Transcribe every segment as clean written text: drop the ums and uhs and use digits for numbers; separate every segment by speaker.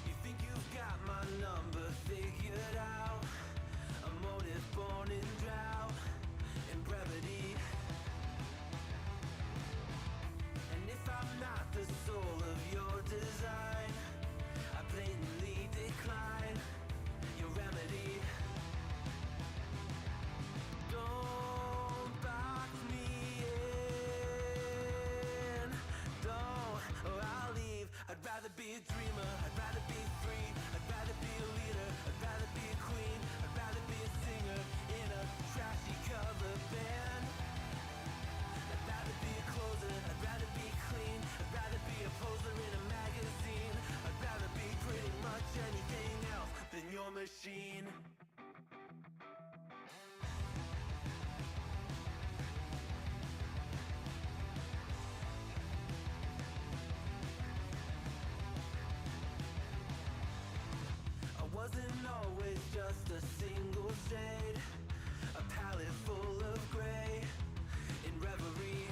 Speaker 1: You think you've got my number figured out? A motive born in drought and brevity. And if I'm not the soul of your design, I blatantly decline your remedy. Don't box me in, don't, or I'll leave. I'd rather be a dreamer, I'd rather be free, I'd rather be a leader, I'd rather be a queen, I'd rather be a singer in a trashy cover band. I'd rather be a closer, I'd rather be clean, I'd rather be a poser in a magazine, I'd rather be pretty much anything else than your machine. I wasn't always just a single shade, a palette full of gray in reverie.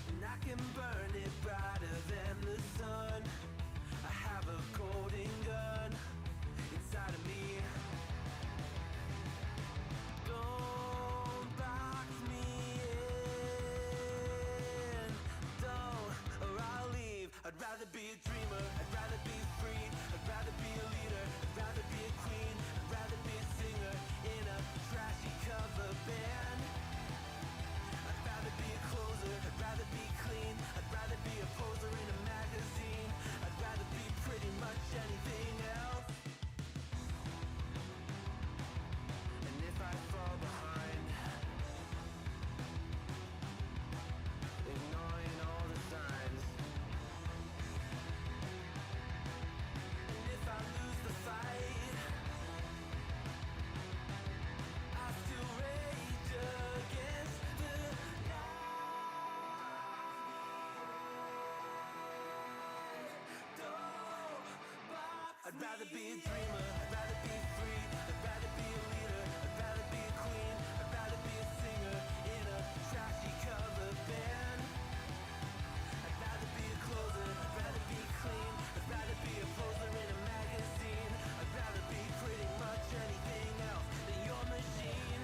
Speaker 1: And I can burn it brighter than the sun. I have a golden gun inside of me. Don't box me in, don't, or I'll leave. I'd rather be a dreamer, I'd rather be free, I'd rather be a leader, I'd rather be a queen, I'd rather be a singer in a trashy cover band. I'd rather be a closer, I'd rather be clean, I'd rather be a poser in a magazine, I'd rather be pretty much anything else. And if I fall behind, ignoring all the signs, and if I lose the fight, I still rage against the night. Don't box I'd rather be a dreamer, I'd rather be free, I'd rather be a leader, I'd rather be a queen, I'd rather be a singer in a trashy cover band. I'd rather be a closer, I'd rather be clean, I'd rather be a poser in a magazine, I'd rather be pretty much anything else than your machine.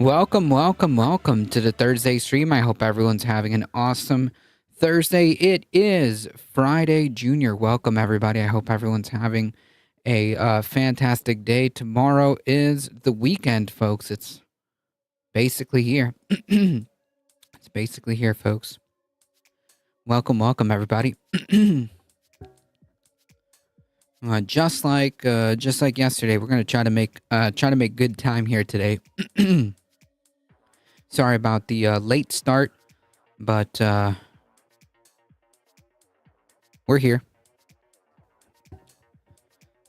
Speaker 2: Welcome to the Thursday stream. I hope everyone's having an awesome Thursday. It is Friday, Junior. Welcome, everybody. I hope everyone's having a fantastic day. Tomorrow is the weekend, folks. It's basically here. It's basically here, folks. Welcome, everybody. Just like yesterday, we're gonna try to make good time here today. Sorry about the late start, but we're here.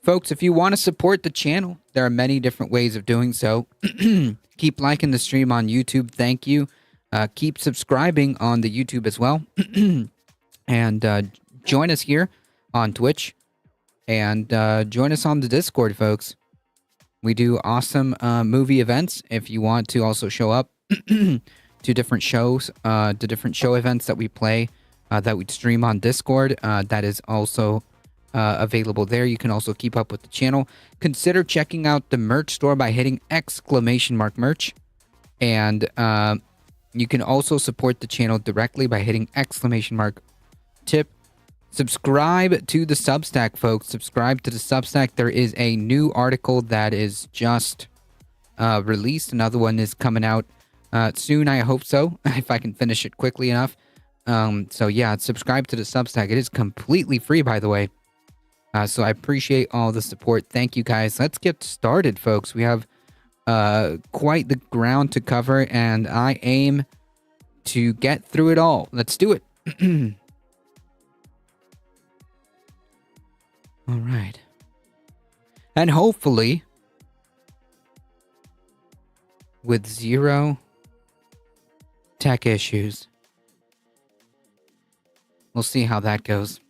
Speaker 2: Folks, if you want to support the channel, there are many different ways of doing so. Keep liking the stream on YouTube. Thank you. Keep subscribing on the YouTube as well. And join us here on Twitch. And join us on the Discord, folks. We do awesome movie events. If you want to also show up to different shows, to different show events that we play, that we stream on Discord, that is also available there. You can also keep up with the channel. Consider checking out the merch store by hitting !merch. And you can also support the channel directly by hitting !tip. Subscribe to the Substack, folks. Subscribe to the Substack. There is a new article that is just released. Another one is coming out soon, I hope so, if I can finish it quickly enough. So yeah, subscribe to the Substack. It is completely free, by the way. So I appreciate all the support. Thank you, guys. Let's get started, folks. We have quite the ground to cover, and I aim to get through it all. Let's do it. All right. And hopefully, with zero tech issues. We'll see how that goes.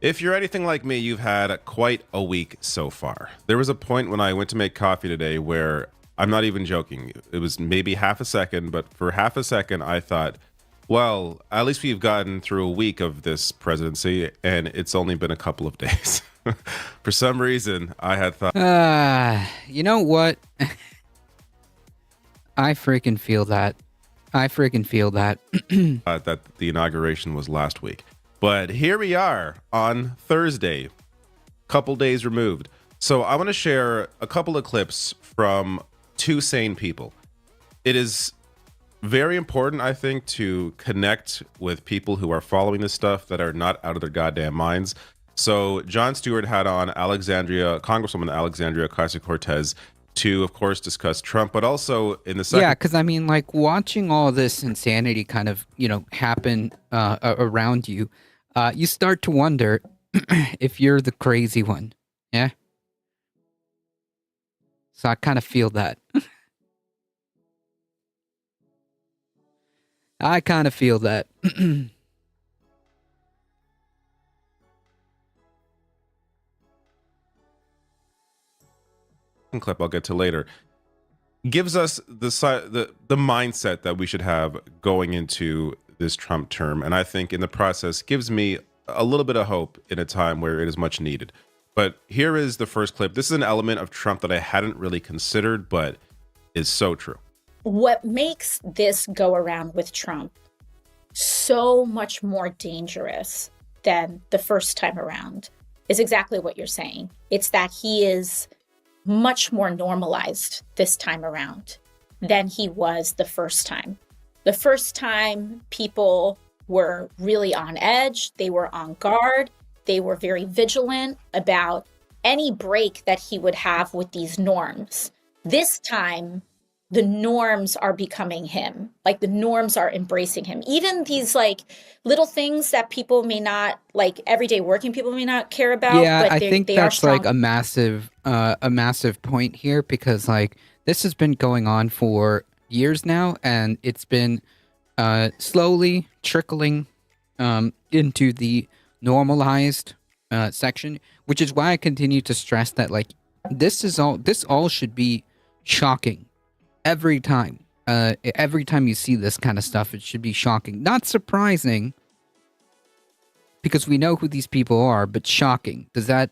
Speaker 3: If you're anything like me, you've had quite a week so far. There was a point when I went to make coffee today where, I'm not even joking, it was maybe half a second, but for half a second I thought, well, at least we've gotten through a week of this presidency, and it's only been a couple of days. For some reason, I had thought...
Speaker 2: You know what? I freaking feel that.
Speaker 3: that the inauguration was last week. But here we are on Thursday, couple days removed. So I want to share a couple of clips from two sane people. It is very important, I think, to connect with people who are following this stuff that are not out of their goddamn minds. So Jon Stewart had on Congresswoman Alexandria Ocasio-Cortez to, of course, discuss Trump, but also in the second...
Speaker 2: Yeah, because I mean, like, watching all this insanity kind of, happen around you, you start to wonder if you're the crazy one. Yeah? So I kind of feel that. I kind of feel that.
Speaker 3: clip I'll get to later gives us the mindset that we should have going into this Trump term, and I think in the process gives me a little bit of hope in a time where it is much needed. But here is the first clip. This is an element of Trump that I hadn't really considered, but is so true.
Speaker 4: What makes this go around with Trump so much more dangerous than the first time around is exactly what you're saying. It's that he is much more normalized this time around than he was the first time. The first time, people were really on edge, they were on guard, they were very vigilant about any break that he would have with these norms. This time, the norms are becoming him. Like, the norms are embracing him. Even these like little things that people may not, like everyday working people may not care about.
Speaker 2: Yeah,
Speaker 4: but
Speaker 2: I think that's like a massive point here, because like this has been going on for years now, and it's been slowly trickling into the normalized section, which is why I continue to stress that like this all should be shocking every time. Every time you see this kind of stuff, it should be shocking. Not surprising, because we know who these people are, but shocking. Does that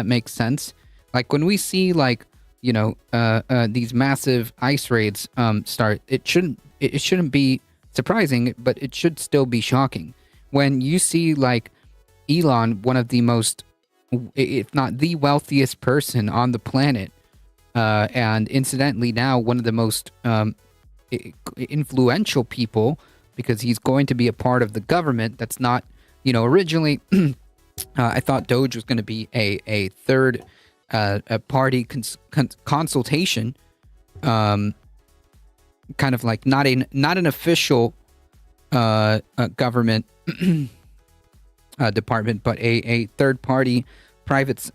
Speaker 2: make sense? Like when we see like, you know, these massive ICE raids start, it shouldn't be surprising, but it should still be shocking. When you see like Elon, one of the most, if not the wealthiest person on the planet, and incidentally now one of the most influential people, because he's going to be a part of the government that's not, you know, originally I thought Doge was going to be a third a party consultation, kind of like not an official government department, but a third party private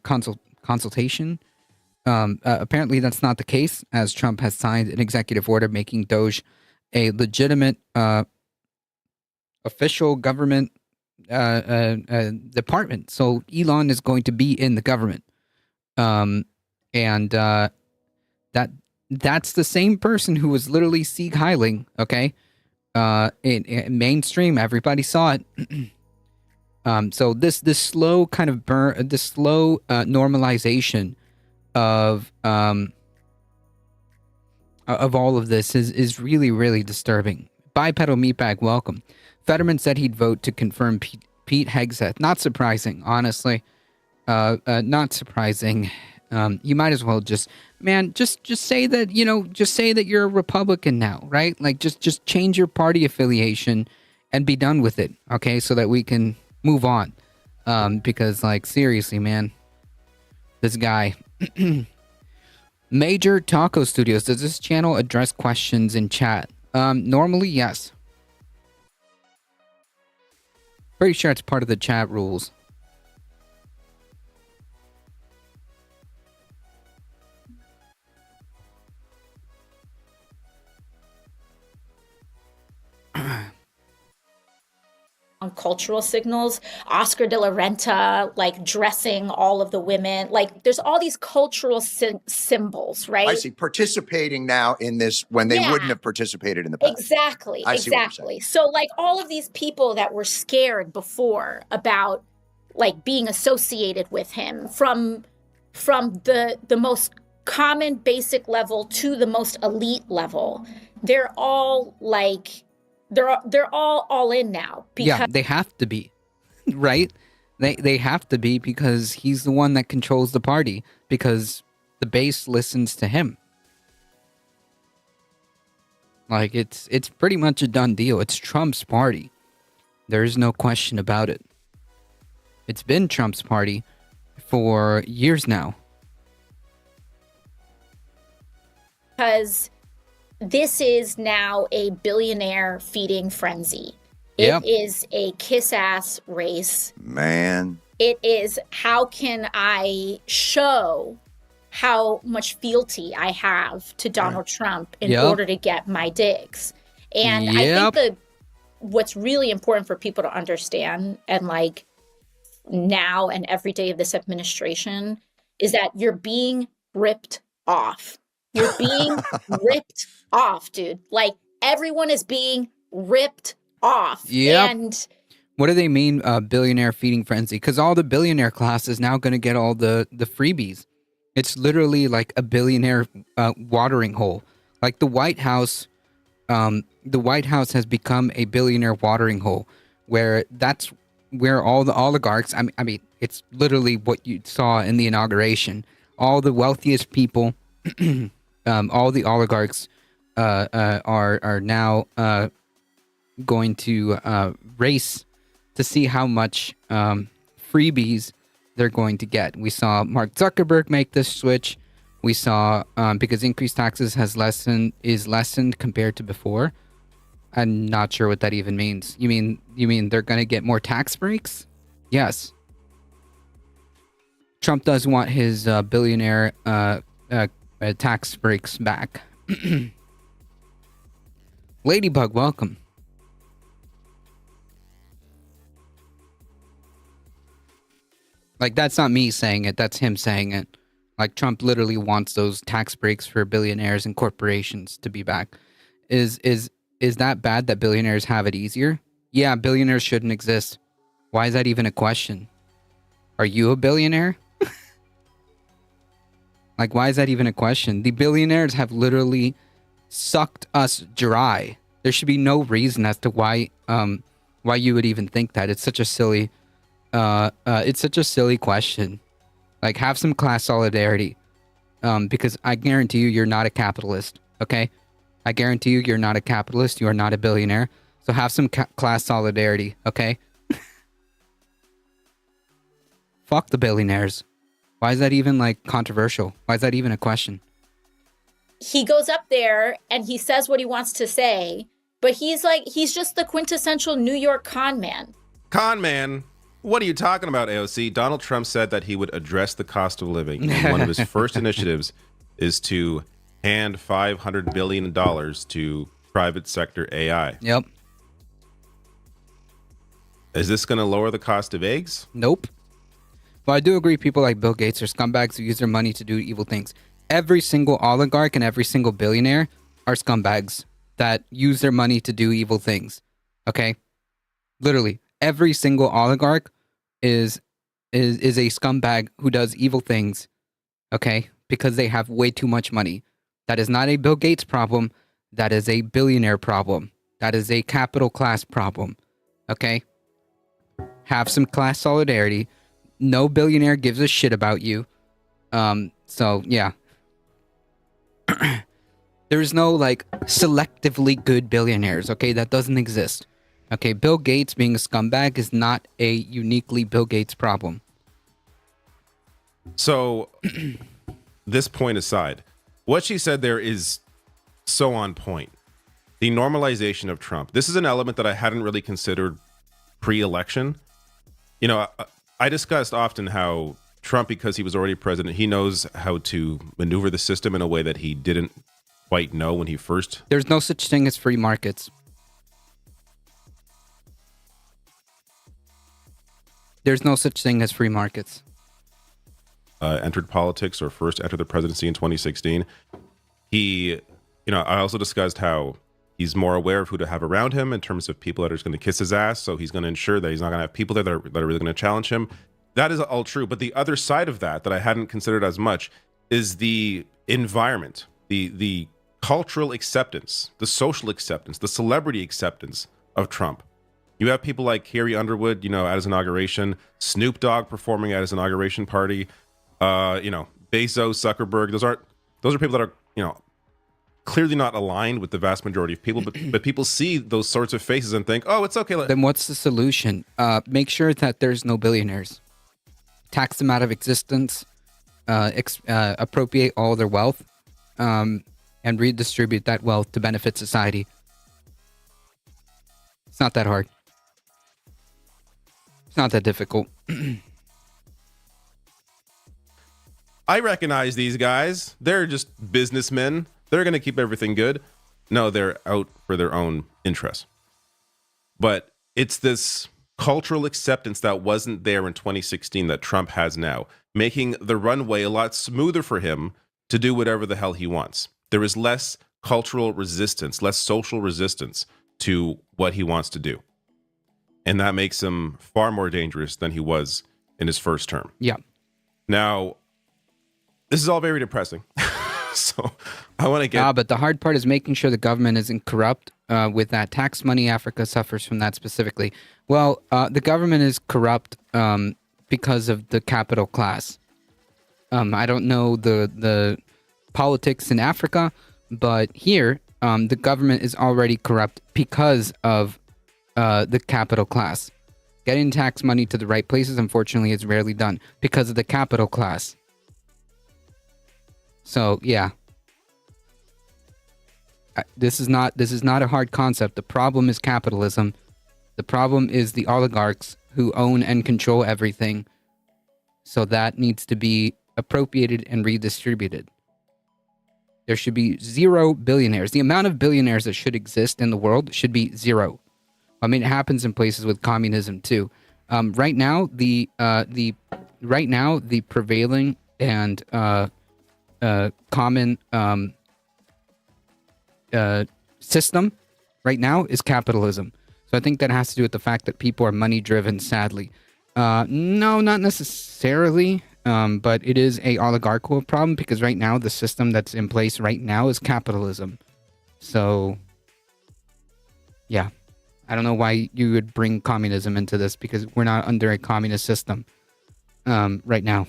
Speaker 2: consultation. Apparently that's not the case, as Trump has signed an executive order making Doge a legitimate official government department. So Elon is going to be in the government, and that's the same person who was literally Sieg Heiling. Okay, in mainstream, everybody saw it. So this slow kind of this slow normalization of all of this is really, really disturbing. Bipedal Meatbag, welcome. Fetterman said he'd vote to confirm Pete Hegseth. Not surprising, honestly. Not surprising. You might as well just say that, you know, just say that you're a Republican now, right? Like just change your party affiliation and be done with it, okay? So that we can move on. Because like seriously, man, this guy. Major Taco Studios, does this channel address questions in chat? Normally, yes. Pretty sure it's part of the chat rules.
Speaker 4: On cultural signals, Oscar de la Renta, like dressing all of the women, like there's all these cultural symbols, right?
Speaker 5: I see, participating now in this when they wouldn't have participated in the past.
Speaker 4: Exactly. So like all of these people that were scared before about like being associated with him from the most common basic level to the most elite level, they're all like they're all in now. Because
Speaker 2: yeah, they have to be, right? They have to be, because he's the one that controls the party, because the base listens to him. Like it's pretty much a done deal. It's Trump's party. There's no question about it. It's been Trump's party for years now.
Speaker 4: Because this is now a billionaire feeding frenzy.
Speaker 2: Yep.
Speaker 4: It is a kiss-ass race.
Speaker 5: Man.
Speaker 4: It is, how can I show how much fealty I have to Donald Trump in order to get my digs? And I think what's really important for people to understand, and like now and every day of this administration, is that you're being ripped off. You're being ripped off, dude. Like everyone is being ripped off.
Speaker 2: Yeah.
Speaker 4: And
Speaker 2: what do they mean, billionaire feeding frenzy? Because all the billionaire class is now going to get all the freebies. It's literally like a billionaire watering hole. Like the White House has become a billionaire watering hole, where that's where all the oligarchs. I mean, it's literally what you saw in the inauguration. All the wealthiest people. All the oligarchs are now going to race to see how much freebies they're going to get. We saw Mark Zuckerberg make this switch. We saw because increased taxes is lessened compared to before. I'm not sure what that even means. You mean they're going to get more tax breaks? Yes. Trump does want his billionaire tax breaks back. Ladybug, welcome. Like, that's not me saying it, that's him saying it. Like Trump literally wants those tax breaks for billionaires and corporations to be back. Is that bad that billionaires have it easier? Yeah, billionaires shouldn't exist. Why is that even a question? Are you a billionaire? Like, why is that even a question? The billionaires have literally sucked us dry. There should be no reason as to why you would even think that. It's such a silly question. Like, have some class solidarity. Because I guarantee you're not a capitalist. Okay, I guarantee you're not a capitalist. You are not a billionaire. So have some class solidarity. Okay. Fuck the billionaires. Why is that even like controversial? Why is that even a question?
Speaker 4: He goes up there and he says what he wants to say, but he's just the quintessential New York con man.
Speaker 3: Con man? What are you talking about, AOC? Donald Trump said that he would address the cost of living. And one of his first initiatives is to hand $500 billion to private sector AI.
Speaker 2: Yep.
Speaker 3: Is this going to lower the cost of eggs?
Speaker 2: Nope. Well, I do agree people like Bill Gates are scumbags who use their money to do evil things. Every single oligarch and every single billionaire are scumbags that use their money to do evil things. Okay? Literally, every single oligarch is a scumbag who does evil things. Okay? Because they have way too much money. That is not a Bill Gates problem. That is a billionaire problem. That is a capital class problem. Okay? Have some class solidarity. No billionaire gives a shit about you. So yeah. There's no like selectively good billionaires, okay? That doesn't exist. Okay, Bill Gates being a scumbag is not a uniquely Bill Gates problem.
Speaker 3: So, this point aside, what she said there is so on point. The normalization of Trump. This is an element that I hadn't really considered pre-election. You know, I discussed often how Trump, because he was already president, he knows how to maneuver the system in a way that he didn't quite know when he first...
Speaker 2: There's no such thing as free markets. There's no such thing as free markets.
Speaker 3: Entered politics or first entered the presidency in 2016. I also discussed how he's more aware of who to have around him in terms of people that are just going to kiss his ass. So he's going to ensure that he's not going to have people there that are really going to challenge him. That is all true. But the other side of that I hadn't considered as much is the environment, the cultural acceptance, the social acceptance, the celebrity acceptance of Trump. You have people like Carrie Underwood, at his inauguration, Snoop Dogg performing at his inauguration party, Bezos, Zuckerberg. Those are people that are, clearly not aligned with the vast majority of people, but people see those sorts of faces and think, oh, it's okay.
Speaker 2: Then what's the solution? Make sure that there's no billionaires. Tax them out of existence, appropriate all their wealth, and redistribute that wealth to benefit society. It's not that hard. It's not that difficult.
Speaker 3: I recognize these guys. They're just businessmen. They're going to keep everything good. No, they're out for their own interests. But it's this cultural acceptance that wasn't there in 2016 that Trump has now, making the runway a lot smoother for him to do whatever the hell he wants. There is less cultural resistance, less social resistance to what he wants to do. And that makes him far more dangerous than he was in his first term.
Speaker 2: Yeah.
Speaker 3: Now, this is all very depressing. So I want to get...
Speaker 2: but the hard part is making sure the government isn't corrupt with that tax money. Africa suffers from that specifically. Well, the government is corrupt because of the capital class. I don't know the politics in Africa, but here the government is already corrupt because of the capital class. Getting tax money to the right places, unfortunately, is rarely done because of the capital class. So yeah, this is not a hard concept. The problem is capitalism. The problem is the oligarchs who own and control everything. So that needs to be appropriated and redistributed. There should be 0 billionaires. The amount of billionaires that should exist in the world should be 0. I mean, it happens in places with communism too. Right now, the prevailing and common system right now is capitalism. So I think that has to do with the fact that people are money driven, sadly. No, not necessarily. But it is a oligarchical problem because right now the system that's in place right now is capitalism. So, yeah, I don't know why you would bring communism into this because we're not under a communist system right now.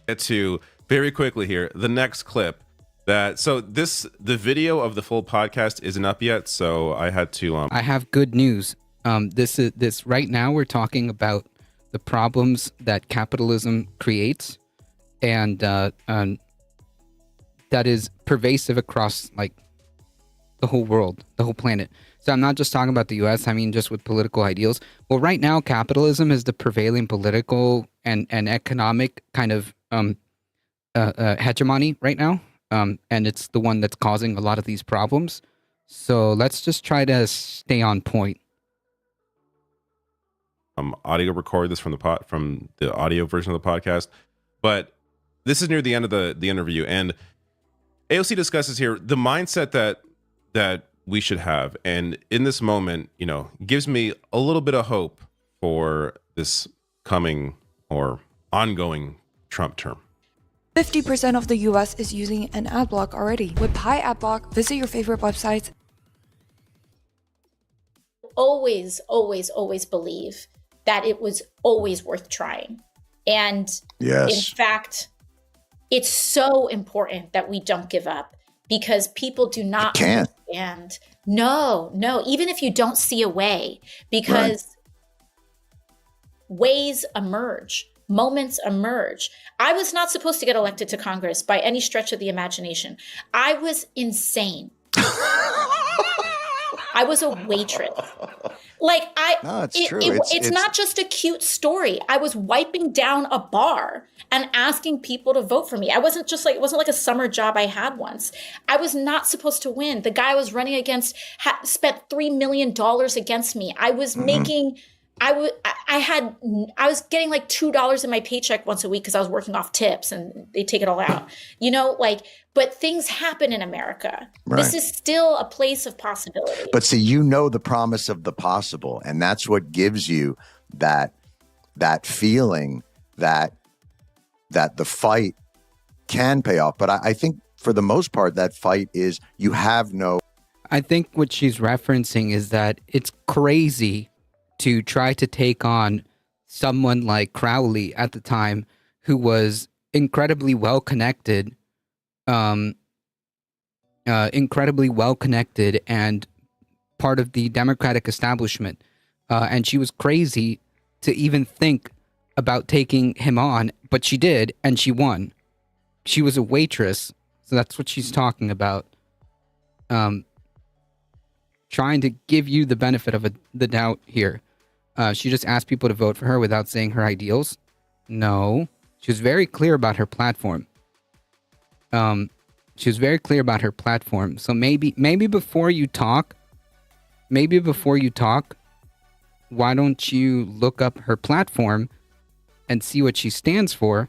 Speaker 3: Get to very quickly here the next clip. The video of the full podcast isn't up yet, so I had to.
Speaker 2: I have good news. This right now we're talking about the problems that capitalism creates, and that is pervasive across like the whole world, the whole planet. So I'm not just talking about the U.S. I mean, just with political ideals. Well, right now, capitalism is the prevailing political and economic kind of hegemony right now, and it's the one that's causing a lot of these problems. So let's just try to stay on point.
Speaker 3: Audio record this from the audio version of the podcast, but this is near the end of the interview, and AOC discusses here the mindset that we should have, and in this moment, gives me a little bit of hope for this coming or ongoing Trump term.
Speaker 6: 50% of the US is using an ad block already. With Pi Ad Block, visit your favorite websites.
Speaker 4: Always, always, always believe that it was always worth trying. And
Speaker 5: Yes.
Speaker 4: in fact, it's so important that we don't give up because people do not
Speaker 5: can't.
Speaker 4: understand. No, even if you don't see a way, because ways emerge, moments emerge. I was not supposed to get elected to Congress by any stretch of the imagination. I was insane. I was a waitress.
Speaker 5: No, it's true.
Speaker 4: It's not just a cute story. I was wiping down a bar and asking people to vote for me. I wasn't just like, it wasn't like a summer job I had once. I was not supposed to win. The guy I was running against spent $3 million against me. I was making, I was getting like $2 in my paycheck once a week because I was working off tips and they take it all out, but things happen in America.
Speaker 5: Right.
Speaker 4: This is still a place of possibility.
Speaker 5: But see, the promise of the possible, and that's what gives you that feeling that the fight can pay off. But I think for the most part, that fight is you have no.
Speaker 2: I think what she's referencing is that it's crazy to try to take on someone like Crowley at the time, who was incredibly well connected, and part of the Democratic establishment. And she was crazy to even think about taking him on, but she did, and she won. She was a waitress, so that's what she's talking about. Trying to give you the benefit of the doubt here. She just asked people to vote for her without saying her ideals. No, she was very clear about her platform. So maybe before you talk, why don't you look up her platform and see what she stands for?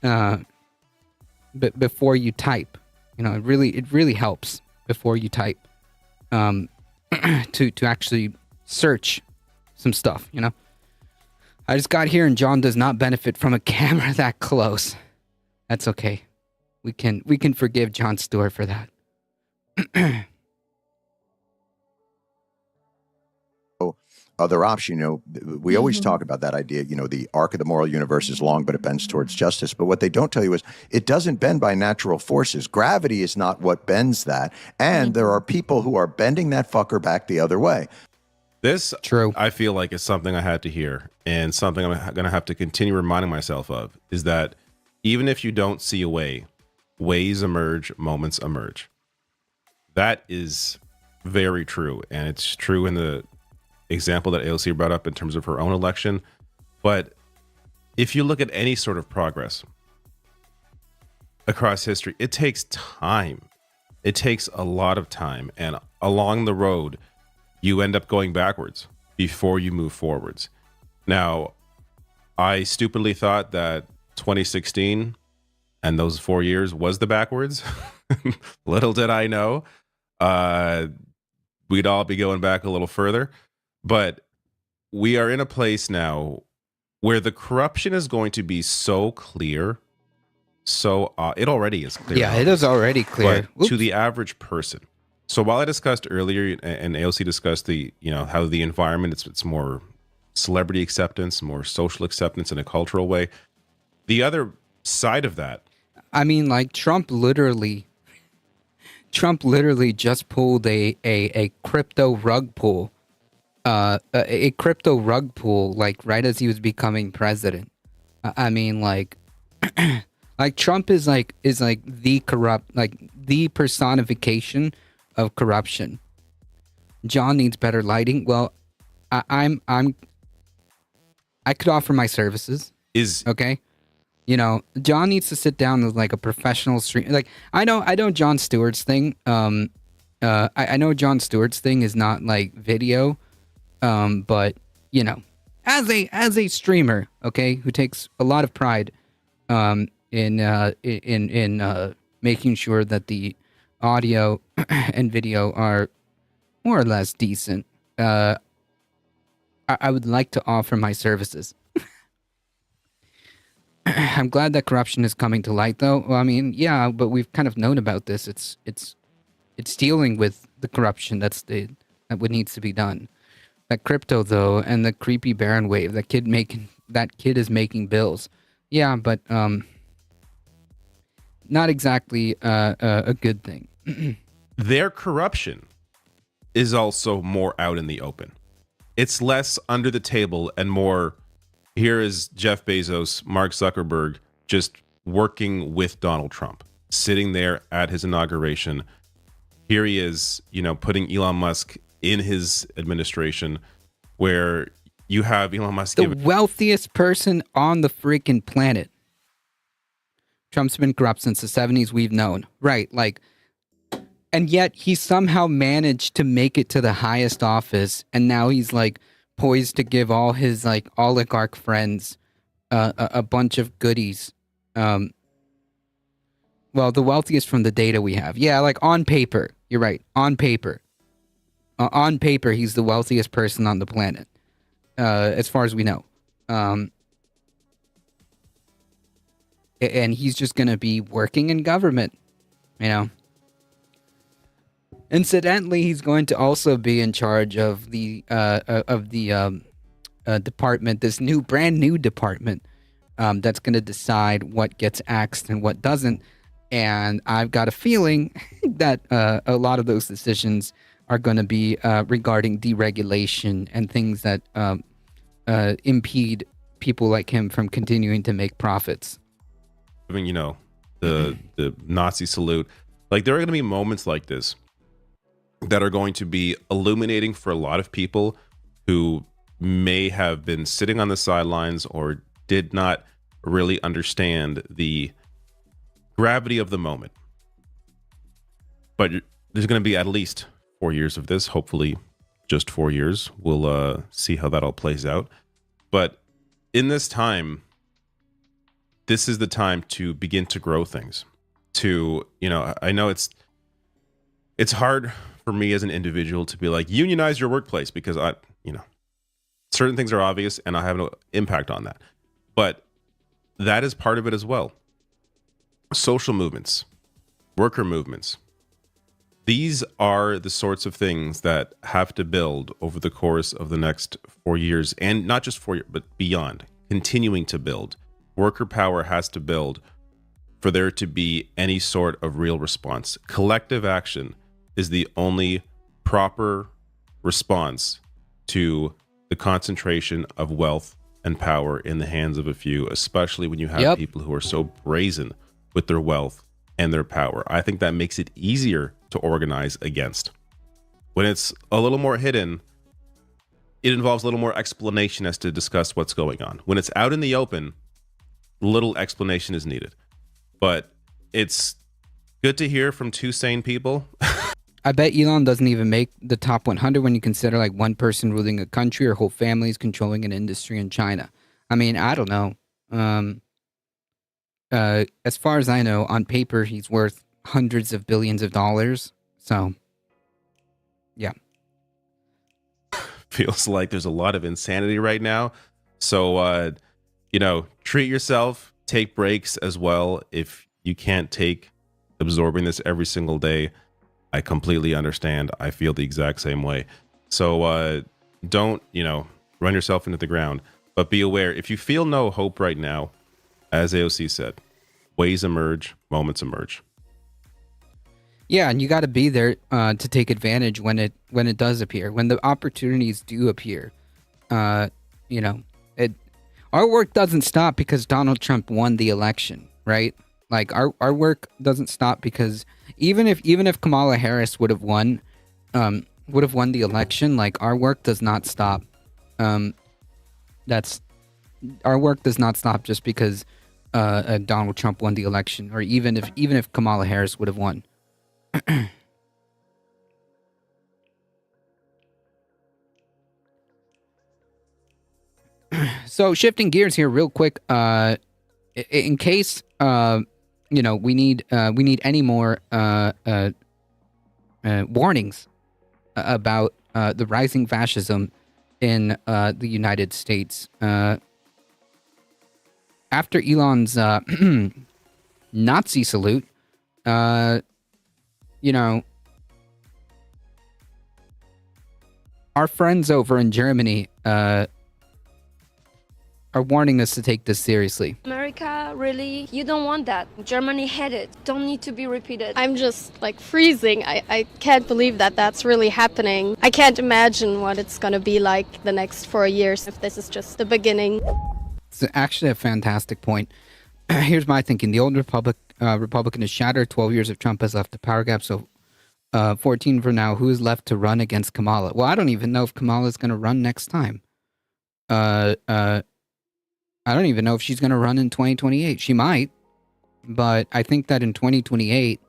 Speaker 2: But before you type, it really helps before you type. To actually search some stuff, I just got here and John does not benefit from a camera that close. That's okay. We can forgive Jon Stewart for that.
Speaker 5: Other option, we always talk about that idea, the arc of the moral universe is long, but it bends towards justice. But what they don't tell you is it doesn't bend by natural forces. Gravity is not what bends that. And there are people who are bending that fucker back the other way.
Speaker 3: This,
Speaker 2: True.
Speaker 3: I feel like, is something I had to hear, and something I'm going to have to continue reminding myself of, is that even if you don't see a way, ways emerge, moments emerge. That is very true, and it's true in the example that AOC brought up in terms of her own election. But if you look at any sort of progress across history, it takes time. It takes a lot of time, and along the road, you end up going backwards before you move forwards. Now, I stupidly thought that 2016 and those 4 years was the backwards. Little did I know, we'd all be going back a little further. But we are in a place now where the corruption is going to be so clear. So it already is clear.
Speaker 2: Yeah, it is already clear.
Speaker 3: But to the average person. So while I discussed earlier, and AOC discussed the, how the environment, it's more celebrity acceptance, more social acceptance in a cultural way. The other side of that,
Speaker 2: I mean, like Trump literally just pulled a crypto rug pull, a crypto rug pull, like right as he was becoming president. I mean, like, like Trump is like the corrupt, like the personification of corruption. John needs better lighting. Well, I could offer my services. Okay. John needs to sit down with like a professional stream. Like I know Jon Stewart's thing. I know Jon Stewart's thing is not like video. But as a streamer, okay, who takes a lot of pride, in making sure that the audio and video are more or less decent. I would like to offer my services. I'm glad that corruption is coming to light, though. Well, I mean, yeah, but we've kind of known about this. It's dealing with the corruption that what needs to be done. That crypto, though, and the creepy Baron wave. That kid is making bills. Yeah, but not exactly a good thing.
Speaker 3: Their corruption is also more out in the open. It's less under the table and more, here is Jeff Bezos, Mark Zuckerberg, just working with Donald Trump, sitting there at his inauguration. Here he is, putting Elon Musk in his administration, where you have Elon Musk,
Speaker 2: the wealthiest person on the freaking planet. Trump's been corrupt since the 70s, we've known. Right, like, and yet he somehow managed to make it to the highest office, and now he's like poised to give all his like oligarch friends a bunch of goodies. Well, the wealthiest from the data we have. Yeah, like on paper, you're right. On paper. On paper, he's the wealthiest person on the planet, as far as we know. And he's just going to be working in government, Incidentally, he's going to also be in charge of the department, this brand new department, that's going to decide what gets axed and what doesn't. And I've got a feeling that a lot of those decisions are going to be regarding deregulation and things that impede people like him from continuing to make profits.
Speaker 3: I mean, the Nazi salute. Like, there are going to be moments like this that are going to be illuminating for a lot of people who may have been sitting on the sidelines or did not really understand the gravity of the moment. But there's going to be at least 4 years of this, hopefully just 4 years. We'll see how that all plays out. But in this time, this is the time to begin to grow things. I know it's hard for me as an individual to be like, unionize your workplace, because certain things are obvious and I have no impact on that. But that is part of it as well. Social movements, worker movements. These are the sorts of things that have to build over the course of the next 4 years, and not just 4 years, but beyond, continuing to build. Worker power has to build for there to be any sort of real response. Collective action is the only proper response to the concentration of wealth and power in the hands of a few, especially when you have people who are so brazen with their wealth and their power. I think that makes it easier to organize against. When it's a little more hidden, it involves a little more explanation as to discuss what's going on. When it's out in the open, little explanation is needed. But it's good to hear from two sane people.
Speaker 2: I bet Elon doesn't even make the top 100 when you consider like one person ruling a country or whole families controlling an industry in China. I mean, I don't know. As far as I know, on paper, he's worth hundreds of billions of dollars. So, yeah.
Speaker 3: Feels like there's a lot of insanity right now. So, treat yourself, take breaks as well. If you can't take absorbing this every single day, I completely understand. I feel the exact same way. So, don't, run yourself into the ground. But be aware, if you feel no hope right now, as AOC said, ways emerge, moments emerge.
Speaker 2: Yeah, and you got to be there to take advantage when it does appear, when the opportunities do appear. Our work doesn't stop because Donald Trump won the election, right? Like our work doesn't stop because even if Kamala Harris would have won the election, like our work does not stop. Our work does not stop just because Donald Trump won the election, or even if Kamala Harris would have won. So shifting gears here real quick, in case we need any more warnings about the rising fascism in the United States. After Elon's Nazi salute, our friends over in Germany are warning us to take this seriously.
Speaker 7: America, really? You don't want that. Germany had it. Don't need to be repeated.
Speaker 8: I'm just like freezing. I can't believe that that's really happening. I can't imagine what it's going to be like the next 4 years if this is just the beginning.
Speaker 2: It's actually a fantastic point. Here's my thinking. The old Republican is shattered. 12 years of Trump has left the power gap. So 14 for now. Who is left to run against Kamala? Well, I don't even know if Kamala is going to run next time. I don't even know if she's going to run in 2028. She might, but I think that in 2028,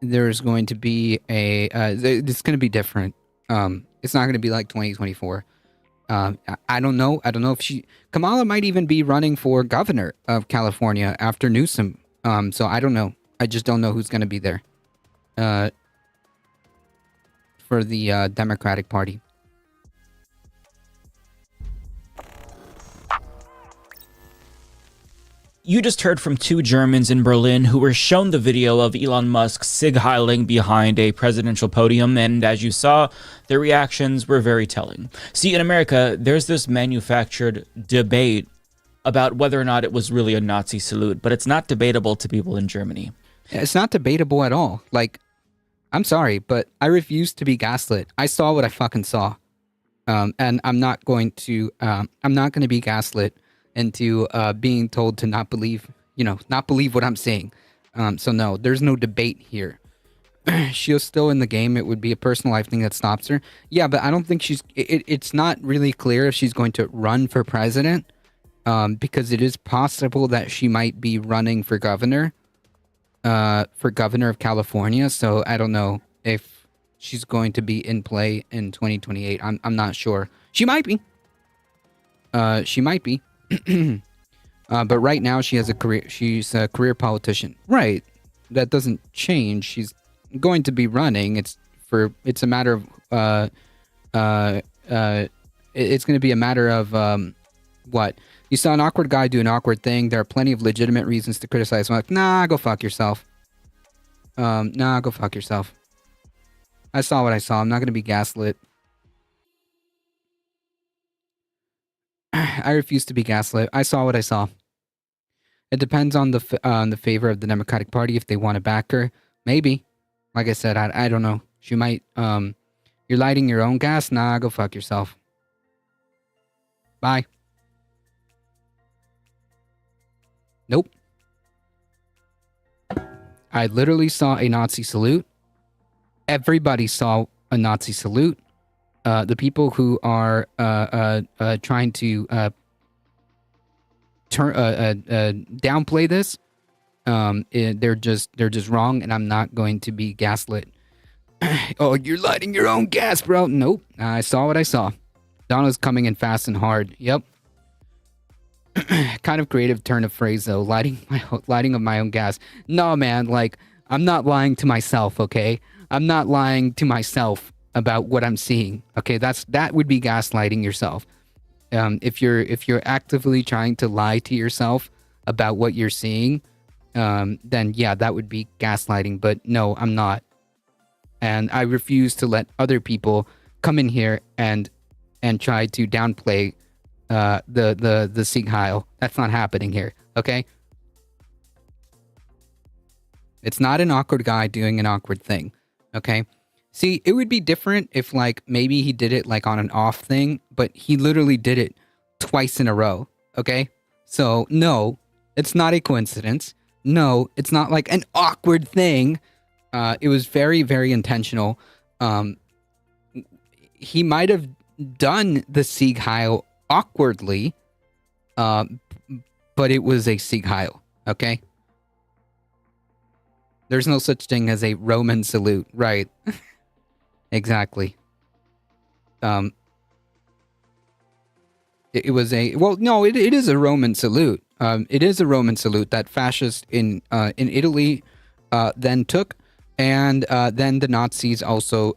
Speaker 2: there's going to be it's going to be different. It's not going to be like 2024. I don't know. I don't know if Kamala might even be running for governor of California after Newsom. So I don't know. I just don't know who's going to be there, for the Democratic Party.
Speaker 9: You just heard from two Germans in Berlin who were shown the video of Elon Musk sig heiling behind a presidential podium, and as you saw, their reactions were very telling. See, in America, there's this manufactured debate about whether or not it was really a Nazi salute, but it's not debatable to people in Germany.
Speaker 2: It's not debatable at all. Like, I'm sorry, but I refuse to be gaslit. I saw what I fucking saw. And I'm not going to be gaslit into being told to not believe what I'm saying. So no, there's no debate here. She's still in the game. It would be a personal life thing that stops her. Yeah, but I don't think it's not really clear if she's going to run for president, because it is possible that she might be running for governor of California. So I don't know if she's going to be in play in 2028. I'm not sure. She might be. She might be. But right now she has a career. She's a career politician. Right. That doesn't change. She's going to be running. It's a matter of it's going to be a matter of what? You saw an awkward guy do an awkward thing. There are plenty of legitimate reasons to criticize. I'm like, nah, go fuck yourself. Nah, go fuck yourself. I saw what I saw. I'm not going to be gaslit. I refuse to be gaslit. I saw what I saw. It depends on the favor of the Democratic Party if they want to back her. Maybe. Like I said, I don't know. She might. You're lighting your own gas? Nah, go fuck yourself. Bye. Nope. I literally saw a Nazi salute. Everybody saw a Nazi salute. The people who are trying to downplay this, they're just wrong, and I'm not going to be gaslit. Oh, you're lighting your own gas, bro. Nope. I saw what I saw. Donald's coming in fast and hard. Yep. kind of creative turn of phrase though. Lighting of my own gas. No, man. Like, I'm not lying to myself. Okay, I'm not lying to myself about what I'm seeing. Okay, that would be gaslighting yourself. If you're actively trying to lie to yourself about what you're seeing, then yeah, that would be gaslighting. But no, I'm not, and I refuse to let other people come in here and try to downplay the Sieg Heil. That's not happening here. Okay, it's not an awkward guy doing an awkward thing. Okay. See, it would be different if, like, maybe he did it, like, on an off thing, but he literally did it twice in a row, okay? So, no, it's not a coincidence. No, it's not, like, an awkward thing. It was very, very intentional. He might have done the Sieg Heil awkwardly, but it was a Sieg Heil, okay? There's no such thing as a Roman salute, right? Exactly. It was a it is a Roman salute. It is a Roman salute that fascists in Italy then took, and then the Nazis also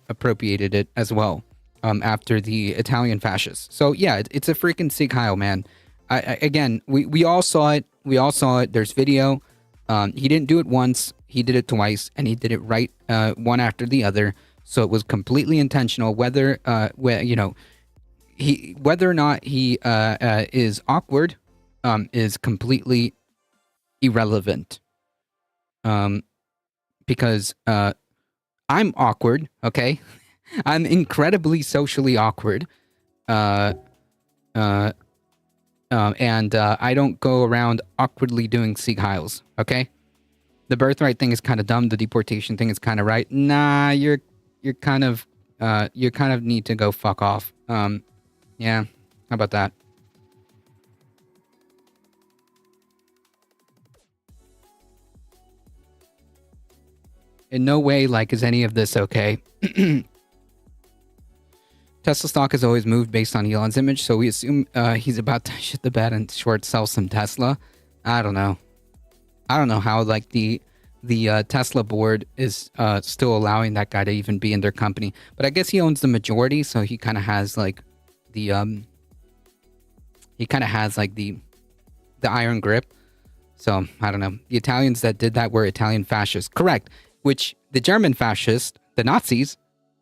Speaker 2: appropriated it as well after the Italian fascists. So yeah, it's a freaking Sieg Heil, man. Again, we all saw it. We all saw it. There's video. He didn't do it once. He did it twice, and he did it right one after the other. So it was completely intentional. Whether whether or not he is awkward is completely irrelevant. Because I'm awkward. Okay, I'm incredibly socially awkward. And I don't go around awkwardly doing Sieg Heils. Okay, the birthright thing is kind of dumb. The deportation thing is kind of right. Nah, you kind of need to go fuck off. Yeah, how about that? In no way, like, is any of this okay? Tesla stock has always moved based on Elon's image, so we assume he's about to shit the bed and short sell some Tesla. I don't know how, like, the Tesla board is still allowing that guy to even be in their company, but I guess he owns the majority, so he kind of has like the iron grip. So I don't know. The Italians that did that were Italian fascists, correct? Which the German fascists, the Nazis,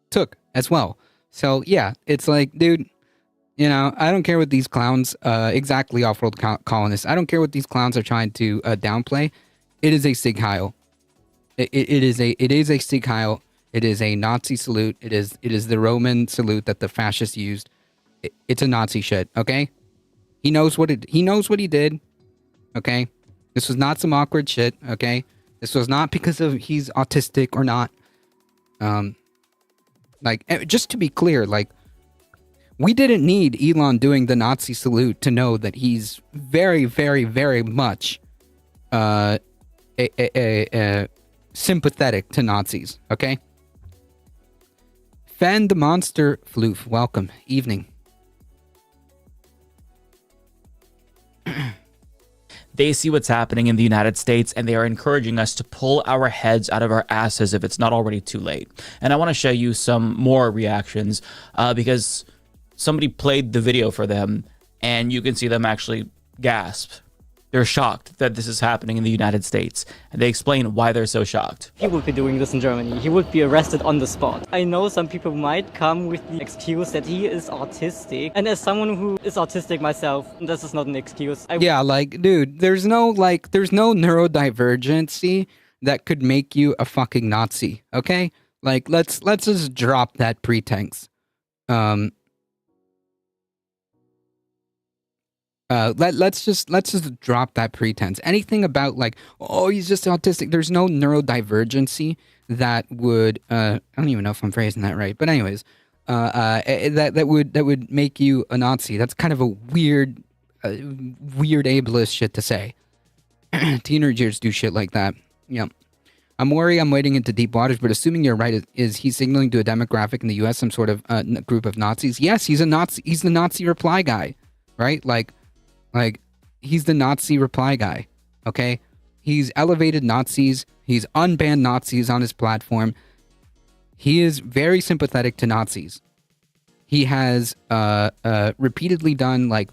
Speaker 2: took as well. So yeah, it's like, dude, I don't care what these clowns, exactly, off-world colonists. I don't care what these clowns are trying to downplay. It is a Sieg Heil. It is a Sieg Heil. It is a Nazi salute. It is the Roman salute that the fascists used. It's a Nazi shit. Okay, he knows what he did. Okay, this was not some awkward shit. Okay, this was not because of he's autistic or not. Like, just to be clear, like, we didn't need Elon doing the Nazi salute to know that he's very, very, very much sympathetic to Nazis, okay? Fan the Monster Floof, welcome. Evening.
Speaker 9: They see what's happening in the United States, and they are encouraging us to pull our heads out of our asses if it's not already too late. And I want to show you some more reactions because somebody played the video for them, and you can see them actually gasp. They're shocked that this is happening in the United States, and they explain why they're so shocked.
Speaker 10: He would be doing this in Germany. He would be arrested on the spot. I know some people might come with the excuse that he is autistic, and as someone who is autistic myself, this is not an excuse.
Speaker 2: Yeah, like, dude, there's no neurodivergency that could make you a fucking Nazi, okay? Like, let's just drop that pretense. Let's just drop that pretense. Anything about, like, oh, he's just autistic. There's no neurodivergency that would I don't even know if I'm phrasing that right, but anyways, that would make you a Nazi. That's kind of a weird ableist shit to say. Teenagers do shit like that. Yeah. I'm worried I'm wading into deep waters, but assuming you're right, is he signaling to a demographic in the U.S. some sort of group of Nazis? Yes, he's a Nazi. He's the Nazi reply guy, right? Like he's the Nazi reply guy. Okay, he's elevated Nazis. He's unbanned Nazis on his platform. He is very sympathetic to Nazis. He has repeatedly done like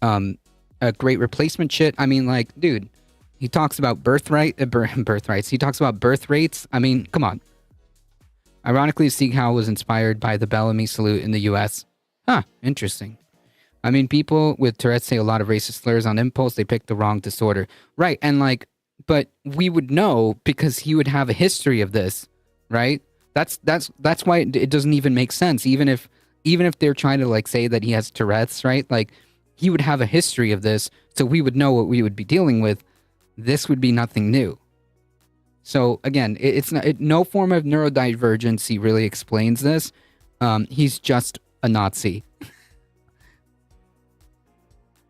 Speaker 2: a great replacement shit. I mean, like, dude, he talks about birthrights. He talks about birth rates. I mean, come on. Ironically, Sieg Heil was inspired by the Bellamy salute in the U.S. Huh, interesting. I mean, people with Tourette's say a lot of racist slurs on impulse. They pick the wrong disorder. Right, and like, but we would know because he would have a history of this, right? That's why it doesn't even make sense. Even if they're trying to like say that he has Tourette's, right? Like, he would have a history of this, so we would know what we would be dealing with. This would be nothing new. So again, it's not, no form of neurodivergency really explains this. He's just a Nazi.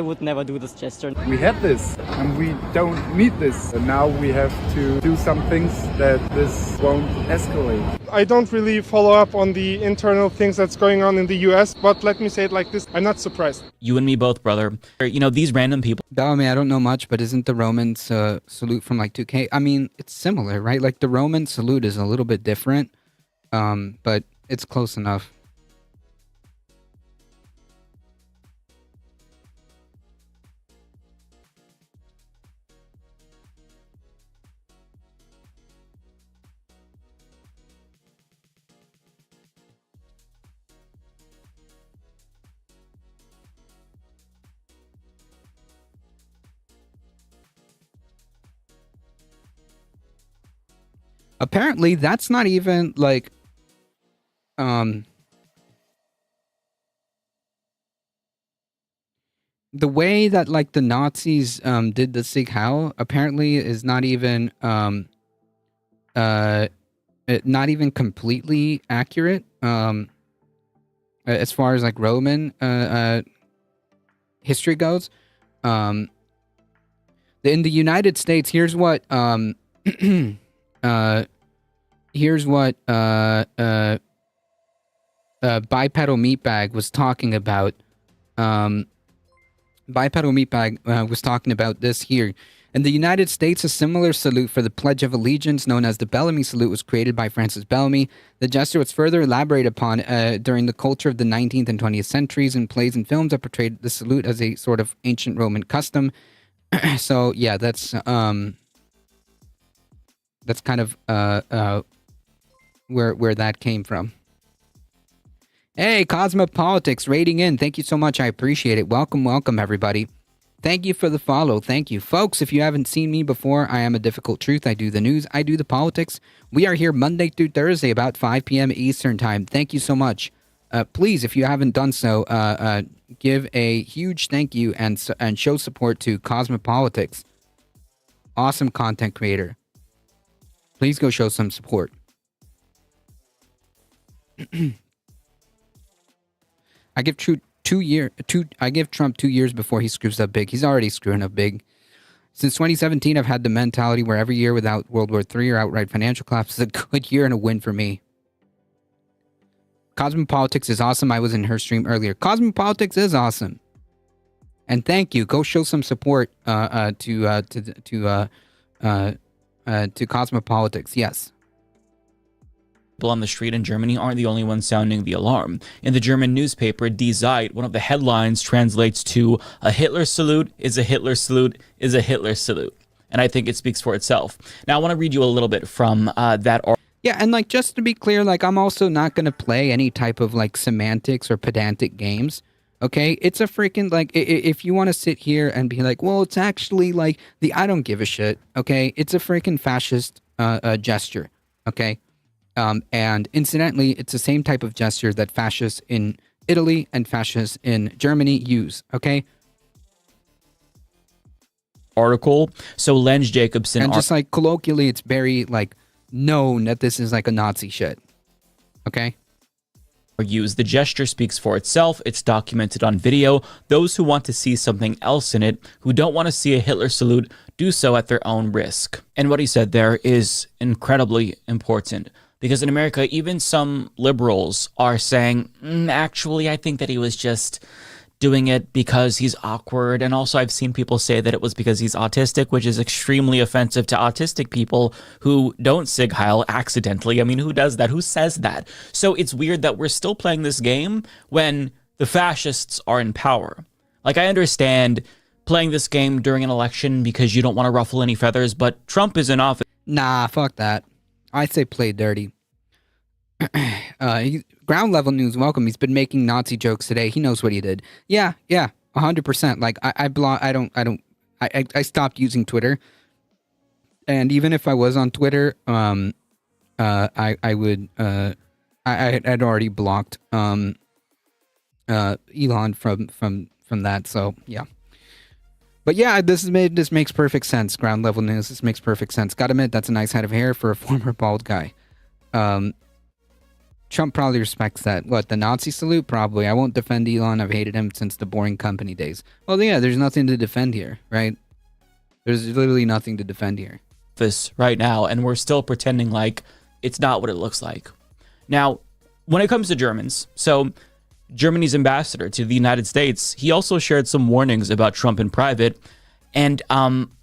Speaker 10: I would never do this gesture.
Speaker 11: We had this and we don't need this. And now we have to do some things that this won't escalate.
Speaker 12: I don't really follow up on the internal things that's going on in the US, but let me say it like this, I'm not surprised.
Speaker 9: You and me both, brother. You know, these random people.
Speaker 2: Bellamy, I don't know much, but isn't the Roman salute from like 2K? I mean, it's similar, right? Like the Roman salute is a little bit different, but it's close enough. Apparently, that's not even like, the way that like the Nazis did the Sieg Heil apparently is not even not even completely accurate as far as like Roman history goes. In the United States, here's what Bipedal Meatbag was talking about. Bipedal Meatbag was talking about this here. In the United States, a similar salute for the Pledge of Allegiance, known as the Bellamy Salute, was created by Francis Bellamy. The gesture was further elaborated upon during the culture of the 19th and 20th centuries in plays and films that portrayed the salute as a sort of ancient Roman custom. So, yeah, that's kind of where that came from. Hey, Cosmopolitics rating in. Thank you so much. I appreciate it. Welcome, everybody. Thank you for the follow. Thank you. Folks, if you haven't seen me before, I am a Difficult Truth. I do the news. I do the politics. We are here Monday through Thursday about 5 p.m. Eastern Time. Thank you so much. Please, if you haven't done so, give a huge thank you and show support to Cosmopolitics. Awesome content creator. Please go show some support. I give Trump 2 years before he screws up big. He's already screwing up big. Since 2017, I've had the mentality where every year without World War III or outright financial collapse is a good year and a win for me. Cosmopolitics is awesome. I was in her stream earlier. Cosmopolitics is awesome. And thank you. Go show some support to Cosmopolitics. Yes.
Speaker 9: People on the street in Germany aren't the only ones sounding the alarm. In the German newspaper Die Zeit, one of the headlines translates to "A Hitler salute is a Hitler salute is a Hitler salute." And I think it speaks for itself. Now, I want to read you a little bit from that article.
Speaker 2: Yeah, and like just to be clear, like I'm also not going to play any type of like semantics or pedantic games. Okay, it's a freaking like if you want to sit here and be like, well, it's actually like I don't give a shit. Okay, it's a freaking fascist gesture. Okay. And incidentally, it's the same type of gesture that fascists in Italy and fascists in Germany use, okay?
Speaker 9: Article. So Lenz Jacobson...
Speaker 2: And just like colloquially, it's very like known that this is like a Nazi shit, okay?
Speaker 9: Argues the gesture speaks for itself. It's documented on video. Those who want to see something else in it, who don't want to see a Hitler salute, do so at their own risk. And what he said there is incredibly important. Because in America, even some liberals are saying, actually, I think that he was just doing it because he's awkward. And also I've seen people say that it was because he's autistic, which is extremely offensive to autistic people who don't Sieg Heil accidentally. I mean, who does that? Who says that? So it's weird that we're still playing this game when the fascists are in power. Like, I understand playing this game during an election because you don't want to ruffle any feathers, but Trump is in office.
Speaker 2: Nah, fuck that. I say play dirty. Ground level news, welcome. He's been making Nazi jokes today. He knows what he did. Yeah, 100%. Like, I stopped using Twitter, and even if I was on Twitter, I'd already blocked Elon from that. So yeah. But yeah, this makes perfect sense. Ground level news. This makes perfect sense. Gotta admit, that's a nice head of hair for a former bald guy. Trump probably respects that. What, the Nazi salute? Probably. I won't defend Elon. I've hated him since the Boring Company days. Well, yeah, there's nothing to defend here, right? There's literally nothing to defend here.
Speaker 9: This right now, and we're still pretending like it's not what it looks like. Now, when it comes to Germans, so Germany's ambassador to the United States, he also shared some warnings about Trump in private, and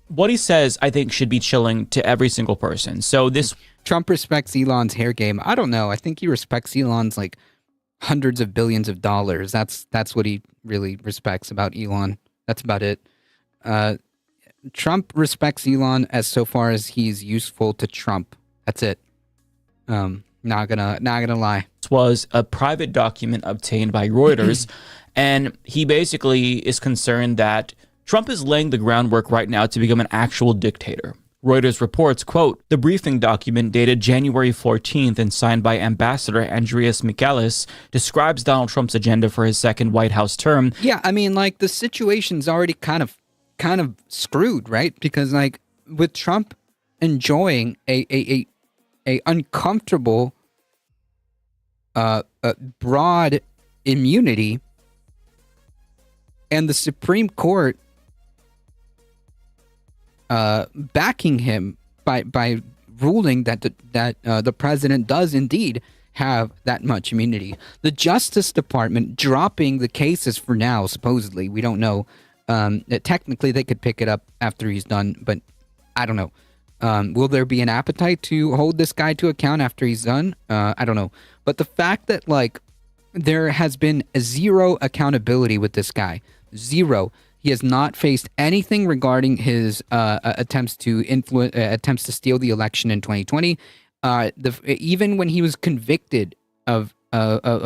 Speaker 9: what he says, I think, should be chilling to every single person. So this
Speaker 2: Trump respects Elon's hair game. I don't know. I think he respects Elon's like hundreds of billions of dollars. That's what he really respects about Elon. That's about it. Trump respects Elon as so far as he's useful to Trump. That's it. Not gonna lie.
Speaker 9: This was a private document obtained by Reuters, and he basically is concerned that Trump is laying the groundwork right now to become an actual dictator. Reuters reports, quote, the briefing document dated January 14th and signed by Ambassador Andreas Michaelis describes Donald Trump's agenda for his second White House term.
Speaker 2: Yeah, I mean, like, the situation's already kind of screwed, right? Because, like, with Trump enjoying a uncomfortable broad immunity, and the Supreme Court backing him by ruling that the president does indeed have that much immunity. The Justice Department dropping the cases for now, supposedly. We don't know. Technically, they could pick it up after he's done, but I don't know. Will there be an appetite to hold this guy to account after he's done? I don't know. But the fact that, like, there has been zero accountability with this guy. Zero. He has not faced anything regarding his attempts to steal the election in 2020. Even when he was convicted of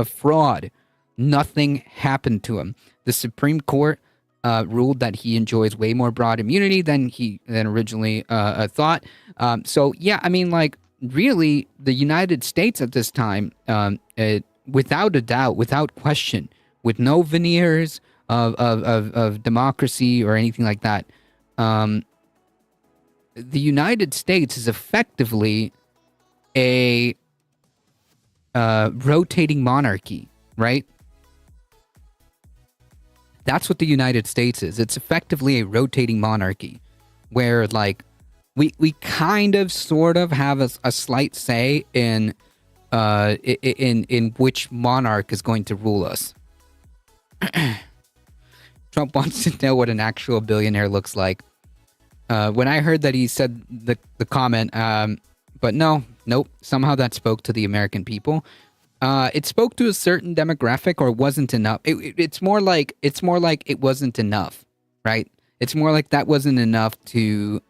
Speaker 2: fraud, nothing happened to him. The Supreme Court ruled that he enjoys way more broad immunity than originally thought. So yeah, I mean, like, really, the United States at this time, without a doubt, without question, with no veneers of democracy or anything like that, the United States is effectively a rotating monarchy, right? That's what the United States is. It's effectively a rotating monarchy, where, like, we kind of sort of have a slight say in which monarch is going to rule us. Trump wants to know what an actual billionaire looks like. When I heard that he said the comment, but nope, somehow that spoke to the American people. It spoke to a certain demographic, or wasn't enough. It's more like it wasn't enough, right? It's more like that wasn't enough to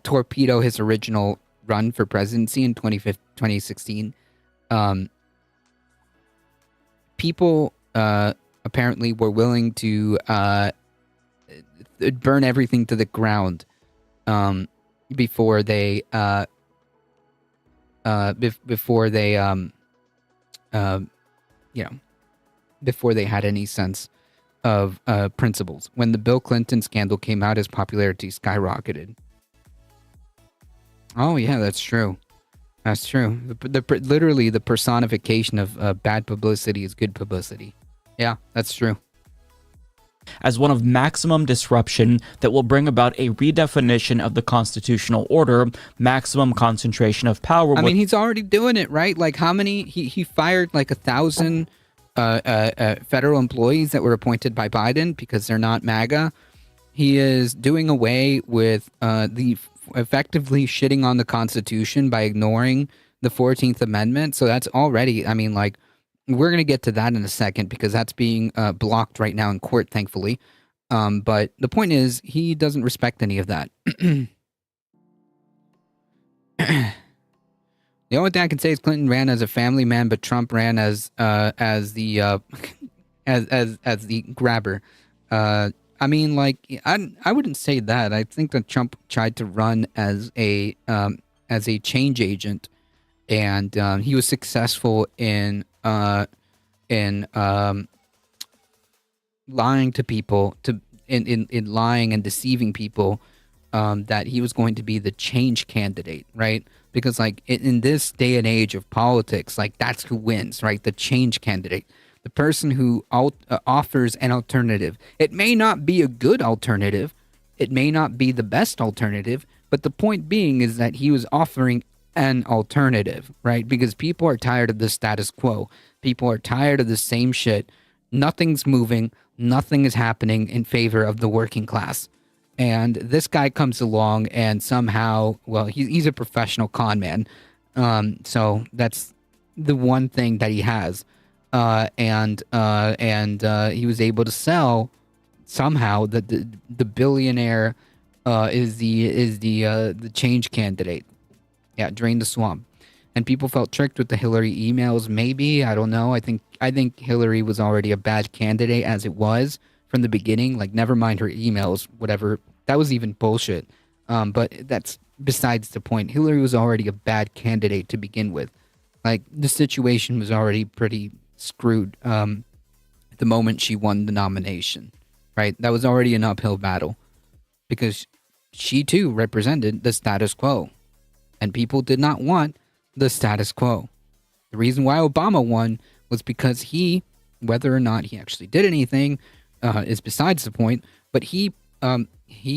Speaker 2: torpedo his original run for presidency in 2016. People apparently were willing to burn everything to the ground before they before they had any sense of principles. When the Bill Clinton scandal came out, his popularity skyrocketed. Oh yeah, that's true. That's true. Literally, the personification of bad publicity is good publicity. Yeah, that's true.
Speaker 9: As one of maximum disruption that will bring about a redefinition of the constitutional order, maximum concentration of power.
Speaker 2: I mean, he's already doing it, right? Like, how many? He fired like 1,000 federal employees that were appointed by Biden because they're not MAGA. He is doing away with effectively shitting on the Constitution by ignoring the 14th Amendment. So that's already, I mean, like, we're going to get to that in a second because that's being blocked right now in court, thankfully. But the point is, he doesn't respect any of that. The only thing I can say is Clinton ran as a family man, but Trump ran as the as the grabber. I mean, like, I wouldn't say that. I think that Trump tried to run as a change agent, and he was successful in lying to people, in lying and deceiving people, that he was going to be the change candidate, right? Because, like, in this day and age of politics, like, that's who wins, right? The change candidate, the person who offers an alternative. It may not be a good alternative, it may not be the best alternative, but the point being is that he was offering an alternative, right? Because people are tired of the status quo. People are tired of the same shit. Nothing's moving. Nothing is happening in favor of the working class. And this guy comes along and somehow, well, he's a professional con man. So that's the one thing that he has. And he was able to sell somehow that the billionaire is the change candidate. Yeah, drain the swamp. And people felt tricked with the Hillary emails. Maybe, I don't know. I think Hillary was already a bad candidate as it was from the beginning. Like, never mind her emails, whatever. That was even bullshit. But that's besides the point. Hillary was already a bad candidate to begin with. Like, the situation was already pretty screwed the moment she won the nomination, right? That was already an uphill battle because she too represented the status quo, and people did not want the status quo. The reason why Obama won was because he, whether or not he actually did anything, is besides the point, but he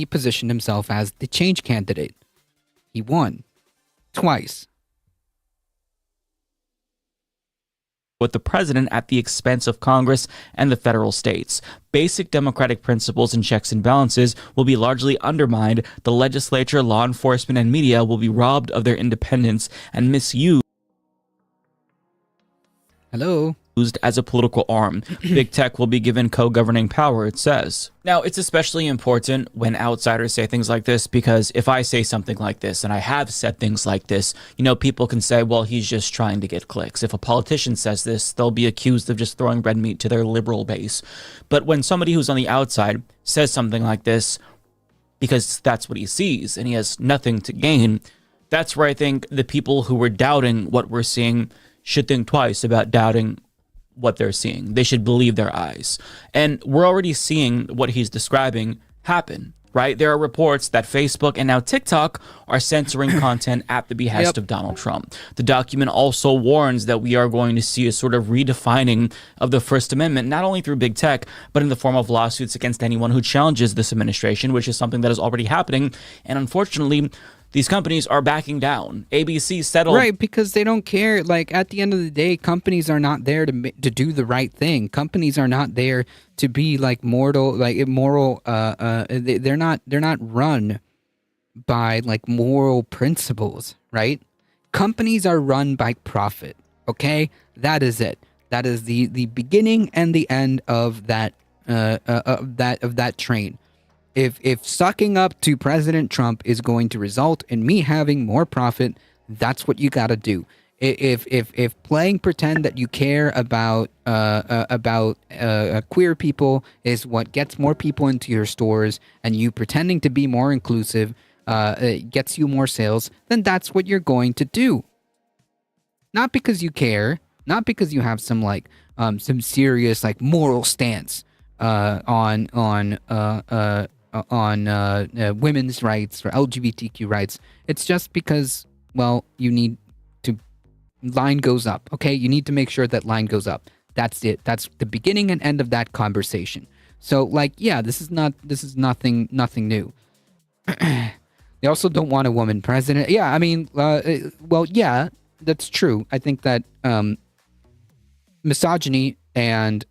Speaker 2: positioned himself as the change candidate. He won twice.
Speaker 9: With the president at the expense of Congress and the federal states. Basic democratic principles and checks and balances will be largely undermined. The legislature, law enforcement, and media will be robbed of their independence and misused.
Speaker 2: Hello.
Speaker 9: As a political arm. Big tech will be given co-governing power, it says. Now, it's especially important when outsiders say things like this, because if I say something like this, and I have said things like this, you know, people can say, well, he's just trying to get clicks. If a politician says this, they'll be accused of just throwing red meat to their liberal base. But when somebody who's on the outside says something like this, because that's what he sees, and he has nothing to gain, that's where I think the people who were doubting what we're seeing should think twice about doubting what they're seeing. They should believe their eyes. And we're already seeing what he's describing happen, right? There are reports that Facebook and now TikTok are censoring content at the behest of Donald Trump. The document also warns that we are going to see a sort of redefining of the First Amendment, not only through big tech, but in the form of lawsuits against anyone who challenges this administration, which is something that is already happening. And unfortunately, these companies are backing down. ABC settled.
Speaker 2: Right, because they don't care. Like, at the end of the day, companies are not there to do the right thing. Companies are not there to be like immoral. They're not run by like moral principles, right? Companies are run by profit. Okay, that is it. That is the beginning and the end of that train. If sucking up to President Trump is going to result in me having more profit, that's what you got to do. If playing pretend that you care about queer people is what gets more people into your stores, and you pretending to be more inclusive gets you more sales, then that's what you're going to do. Not because you care, not because you have some some serious like moral stance on women's rights or LGBTQ rights. It's just because, well, you need to, line goes up. Okay, you need to make sure that line goes up. That's it. That's the beginning and end of that conversation. So, like, yeah, this is nothing new. They also don't want a woman president. Yeah, I mean, well, yeah, that's true. I think that misogyny And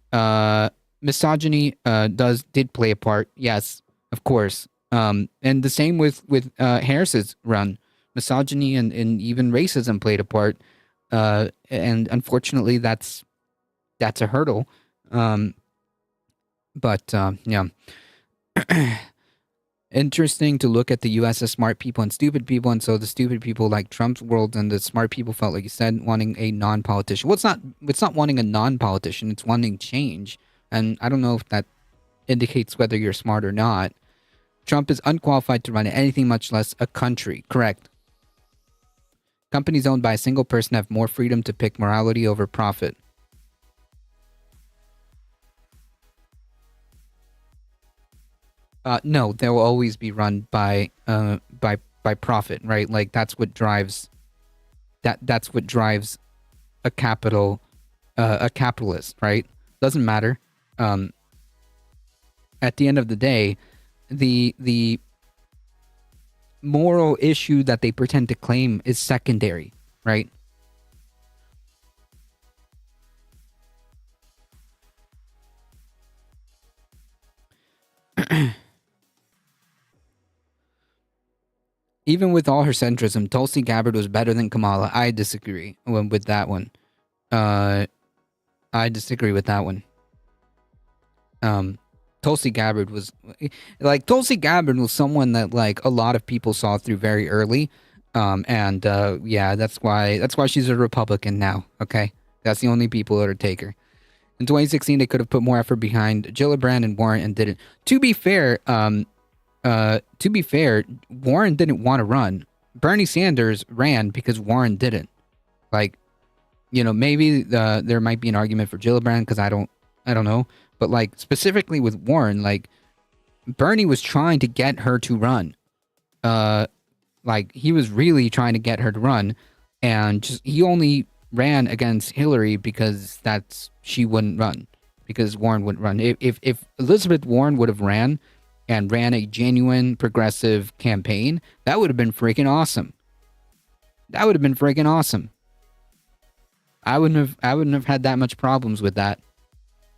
Speaker 2: misogyny did play a part. Yes, of course. And the same with Harris's run. Misogyny and even racism played a part. And unfortunately, that's a hurdle. But yeah. Interesting to look at the U.S. as smart people and stupid people, and so the stupid people like Trump's world, and the smart people felt, like you said, wanting a non-politician. Well, it's not wanting a non-politician; it's wanting change. And I don't know if that indicates whether you're smart or not. Trump is unqualified to run anything, much less a country. Correct. Companies owned by a single person have more freedom to pick morality over profit. No, they will always be run by profit, right? Like that's what drives that's what drives a capitalist, right? Doesn't matter. At the end of the day, the moral issue that they pretend to claim is secondary, right? Even with all her centrism, Tulsi Gabbard was better than Kamala. I disagree with that one. I disagree with that one. Tulsi Gabbard was someone that like a lot of people saw through very early. Yeah, that's why she's a Republican now. Okay, that's the only people that would take her. In 2016, they could have put more effort behind Gillibrand and Warren and didn't. To be fair, Warren didn't want to run. Bernie Sanders ran because Warren didn't. Like, you know, maybe there might be an argument for Gillibrand because I don't know. But like specifically with Warren, like Bernie was trying to get her to run. Like he was really trying to get her to run, and he only ran against Hillary because she wouldn't run, because Warren wouldn't run. If Elizabeth Warren would have ran a genuine progressive campaign, that would have been freaking awesome. I wouldn't have had that much problems with that,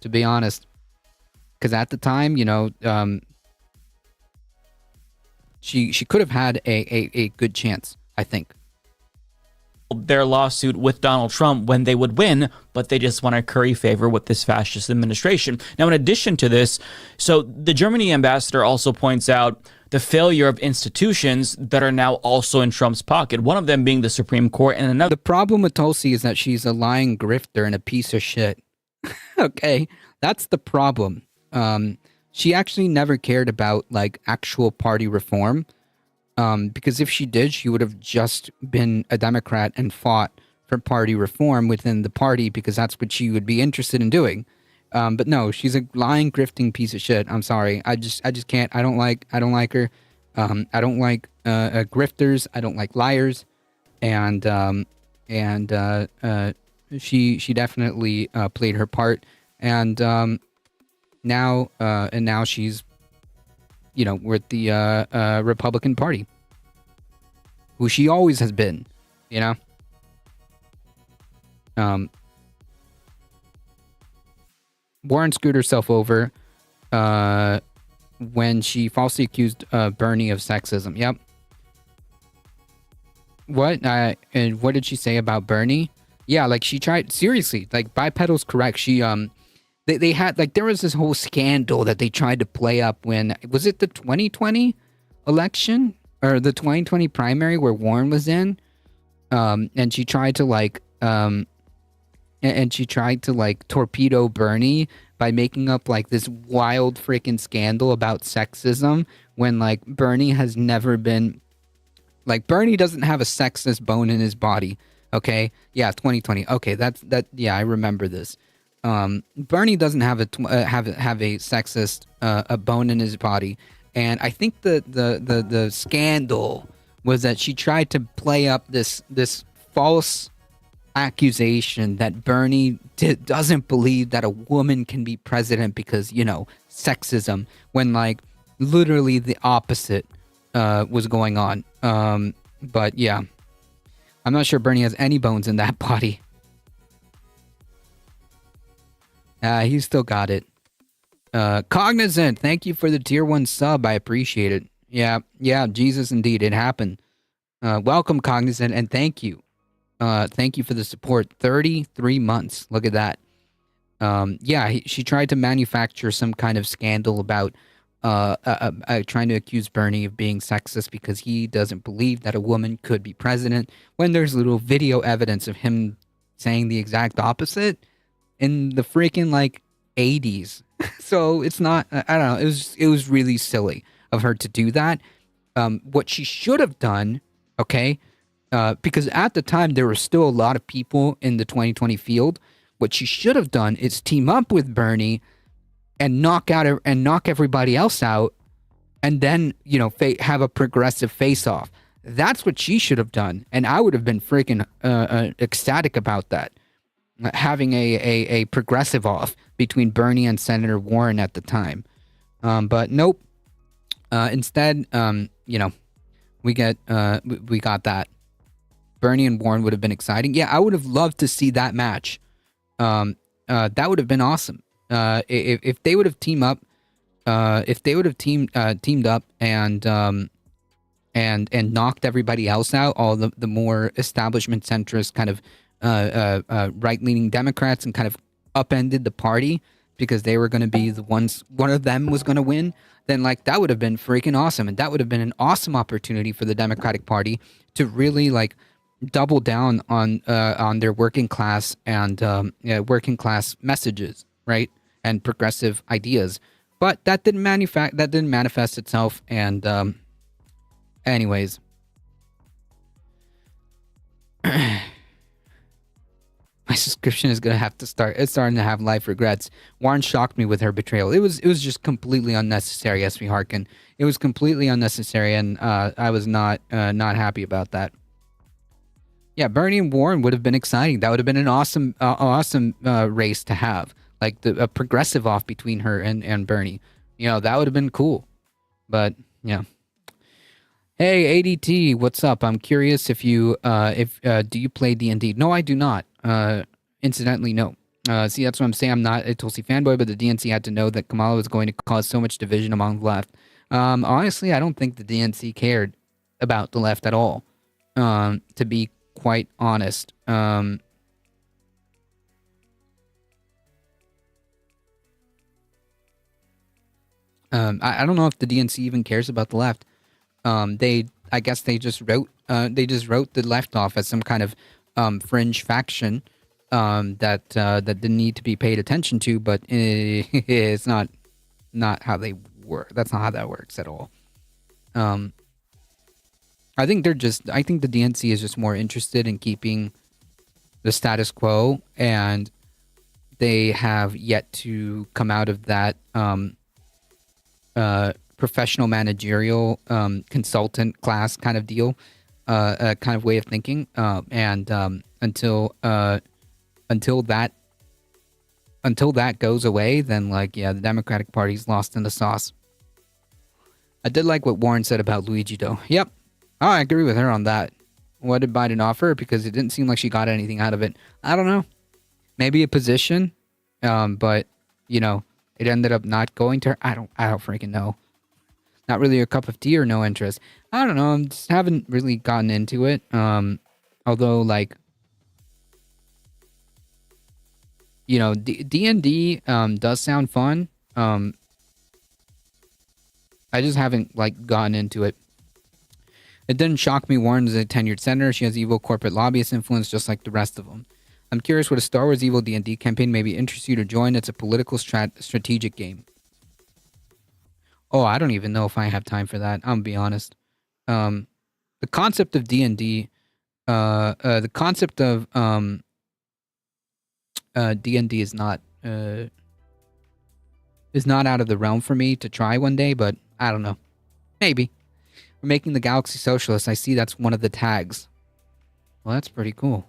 Speaker 2: to be honest. Because at the time, you know, she could have had a good chance, I think.
Speaker 9: Their lawsuit with Donald Trump when they would win, but they just want to curry favor with this fascist administration. Now, in addition to this, so the Germany ambassador also points out the failure of institutions that are now also in Trump's pocket, one of them being the Supreme Court and another.
Speaker 2: The problem with Tulsi is that she's a lying grifter and a piece of shit. Okay, that's the problem. She actually never cared about like actual party reform. Because if she did, she would have just been a Democrat and fought for party reform within the party, because that's what she would be interested in doing. But no, she's a lying, grifting piece of shit. I'm sorry. I just can't. I don't like her. I don't like grifters. I don't like liars. And she definitely played her part. And now she's, you know, with the Republican Party, who she always has been, you know. Warren screwed herself over when she falsely accused Bernie of sexism. Yep. What? And what did she say about Bernie? Yeah, like she tried, seriously, like Bipedal's correct. She They had, like, there was this whole scandal that they tried to play up when, was it the 2020 election or the 2020 primary where Warren was in? And she tried to torpedo Bernie by making up like this wild freaking scandal about sexism when like Bernie has never been, like, Bernie doesn't have a sexist bone in his body. Okay. Yeah. 2020. Okay. Yeah, I remember this. Bernie doesn't have a sexist a bone in his body, and I think the scandal was that she tried to play up this false accusation that Bernie doesn't believe that a woman can be president because, you know, sexism, when like literally the opposite was going on. But yeah, I'm not sure Bernie has any bones in that body. He still got it. Cognizant, thank you for the tier 1 sub. I appreciate it. Yeah, Jesus, indeed, it happened. Welcome, Cognizant, and thank you. Thank you for the support. 33 months. Look at that. She tried to manufacture some kind of scandal about trying to accuse Bernie of being sexist because he doesn't believe that a woman could be president, when there's little video evidence of him saying the exact opposite in the freaking like 80s. So it's not, I don't know, it was really silly of her to do that. What she should have done, okay, because at the time there were still a lot of people in the 2020 field. What she should have done is team up with Bernie and knock everybody else out, and then have a progressive face-off. That's what she should have done, and I would have been freaking ecstatic about that. Having a progressive off between Bernie and Senator Warren at the time, but nope. Instead, we got that. Bernie and Warren would have been exciting. Yeah, I would have loved to see that match. That would have been awesome. If they would have teamed up, teamed up and knocked everybody else out, all the more establishment centrist kind of right-leaning Democrats, and kind of upended the party because they were going to be the ones, one of them was going to win, then like that would have been freaking awesome. And that would have been an awesome opportunity for the Democratic Party to really like double down on their working class and working class messages, right? And progressive ideas. But that didn't manifest itself. And anyways. My subscription is gonna have to start. It's starting to have life regrets. Warren shocked me with her betrayal. It was just completely unnecessary, SV Harkin. It was completely unnecessary, and I was not happy about that. Yeah, Bernie and Warren would have been exciting. That would have been an awesome race to have, like a progressive off between her and Bernie. That would have been cool. But yeah. Hey ADT, what's up? I'm curious if you do you play D&D? No, I do not. Incidentally, no. See, that's what I'm saying. I'm not a Tulsi fanboy, but the DNC had to know that Kamala was going to cause so much division among the left. Honestly, I don't think the DNC cared about the left at all. To be quite honest. I don't know if the DNC even cares about the left. I guess they just wrote the left off as some kind of fringe faction that didn't need to be paid attention to, but it's not how they work. That's not how that works at all. I think the DNC is just more interested in keeping the status quo, and they have yet to come out of that professional managerial consultant class kind of deal, kind of way of thinking, and until that goes away, then the Democratic Party's lost in the sauce. I did like what Warren said about Luigi though. Yep, I agree with her on that. What did Biden offer? Because it didn't seem like she got anything out of it. I don't know. Maybe a position, but it ended up not going to her. I don't freaking know. Not really a cup of tea or no interest. I don't know. I just haven't really gotten into it. Although D&D does sound fun. I just haven't gotten into it. It didn't shock me. Warren is a tenured senator. She has evil corporate lobbyist influence just like the rest of them. I'm curious what a Star Wars Evil D&D campaign maybe interests you to join. It's a political strategic game. Oh, I don't even know if I have time for that. I'm gonna be honest. The concept of D&D, the concept of D&D is not out of the realm for me to try one day, but I don't know. Maybe. We're making the Galaxy Socialist. I see that's one of the tags. Well, that's pretty cool.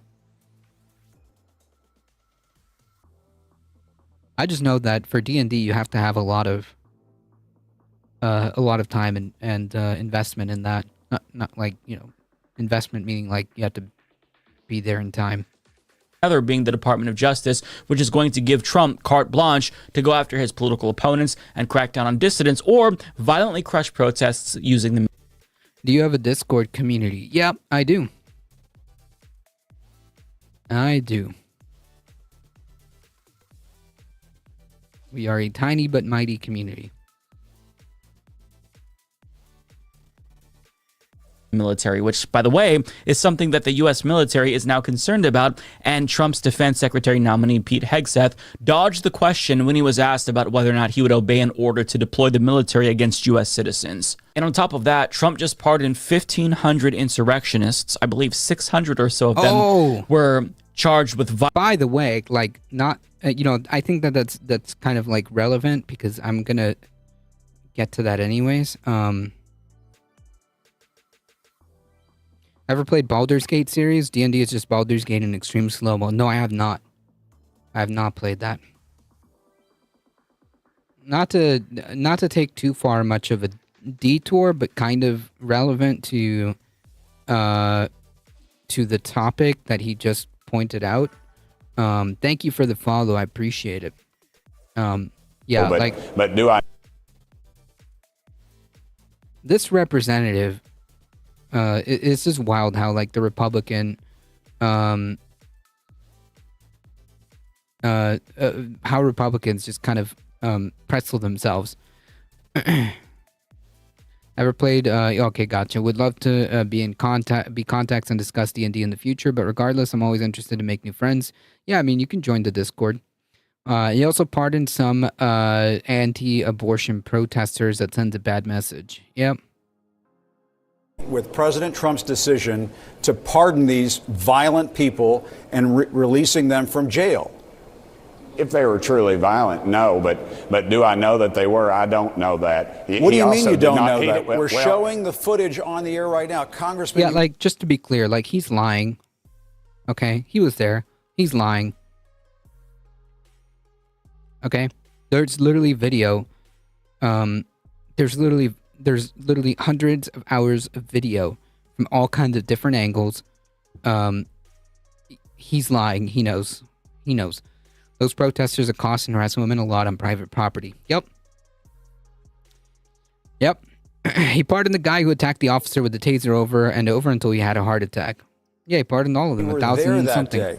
Speaker 2: I just know that for D&D you have to have a lot of time and investment in that. Not investment meaning you have to be there in time.
Speaker 9: other being the Department of Justice, which is going to give Trump carte blanche to go after his political opponents and crack down on dissidents or violently crush protests using the...
Speaker 2: Do you have a Discord community? Yep, I do. I do. We are a tiny but mighty community.
Speaker 9: Military, which, by the way, is something that the U.S. military is now concerned about, and Trump's defense secretary nominee Pete Hegseth dodged the question when he was asked about whether or not he would obey an order to deploy the military against U.S. citizens. And on top of that, Trump just pardoned 1,500 insurrectionists. I believe 600 or so of them were charged with...
Speaker 2: By the way, like, not, I think that's kind of like relevant because I'm going to get to that anyways. Ever played Baldur's Gate series? D&D is just Baldur's Gate in extreme slow-mo. No, I have not. I have not played that. Not to take too far much of a detour, but kind of relevant to the topic that he just pointed out. Thank you for the follow. I appreciate it. Yeah,
Speaker 13: but do I?
Speaker 2: This representative. It's just wild how like the Republican, how Republicans just kind of pretzel themselves. Ever played? Okay, gotcha. Would love to be contacts and discuss D&D in the future, but regardless, I'm always interested to make new friends. Yeah, I mean you can join the Discord. He also pardoned some anti-abortion protesters that sends a bad message. Yep.
Speaker 14: With President Trump's decision to pardon these violent people and releasing them from jail.
Speaker 13: If they were truly violent, no, but do I know that they were? I don't know that.
Speaker 14: What do you mean you don't know that? We're showing the footage on the air right now. Congressman...
Speaker 2: Yeah, like, just to be clear, like, he's lying. Okay? He was there. He's lying. Okay? There's literally video. There's literally hundreds of hours of video from all kinds of different angles. He's lying. He knows. He knows. Those protesters accost and harass women a lot on private property. Yep. He pardoned the guy who attacked the officer with the taser over until he had a heart attack. Yeah, he pardoned all of them. 1,000 and something.
Speaker 14: Day.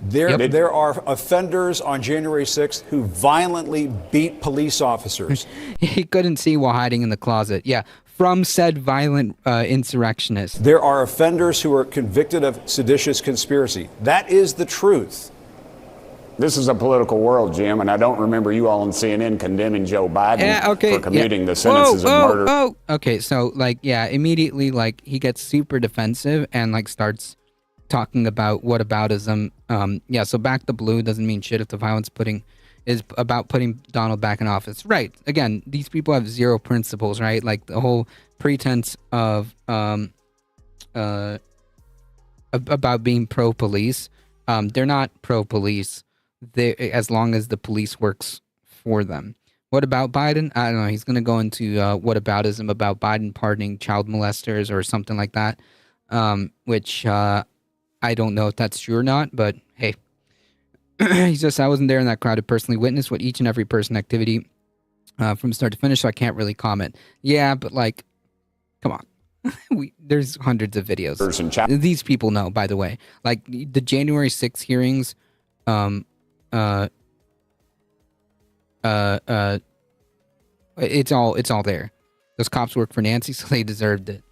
Speaker 14: There are offenders on January 6th who violently beat police officers.
Speaker 2: He couldn't see while hiding in the closet. Yeah, from said violent insurrectionists.
Speaker 14: There are offenders who are convicted of seditious conspiracy. That is the truth.
Speaker 13: This is a political world, Jim, and I don't remember you all on CNN condemning Joe Biden for commuting the sentences of murder.
Speaker 2: Okay, so, like, yeah, immediately, like, he gets super defensive and, like, starts talking about whataboutism. Yeah, so back the blue doesn't mean shit if the violence is about putting Donald back in office. Right. Again, these people have zero principles, right? Like the whole pretense of about being pro-police. They're not pro-police. As long as the police works for them. What about Biden? I don't know. He's going to go into whataboutism about Biden pardoning child molesters or something like that, which I don't know if that's true or not, but hey. He says, I wasn't there in that crowd to personally witness what each and every person activity from start to finish, so I can't really comment. Yeah, but like, come on. There's hundreds of videos. These people know, by the way. Like, the January 6th hearings, it's all there. Those cops work for Nancy, so they deserved it.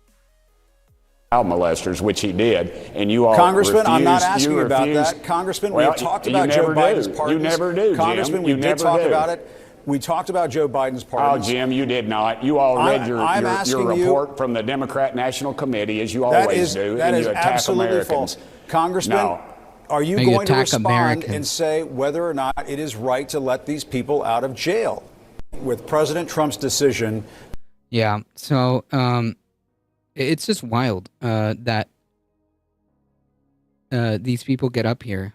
Speaker 13: Child molesters, which he did, and you all
Speaker 14: Congressman, I'm not asking about that. Congressman, we have talked about Joe Biden's pardons.
Speaker 13: You never do,
Speaker 14: Congressman,
Speaker 13: Jim.
Speaker 14: we did talk about it. We talked about Joe Biden's pardons.
Speaker 13: Oh, Jim, you did not. You all read your report from the Democrat National Committee, as you always do,
Speaker 14: and
Speaker 13: you
Speaker 14: attack
Speaker 13: absolutely
Speaker 14: Americans. False. Congressman, are you going to respond and say whether or not it is right to let these people out of jail? With President Trump's decision.
Speaker 2: Yeah, so it's just wild that these people get up here.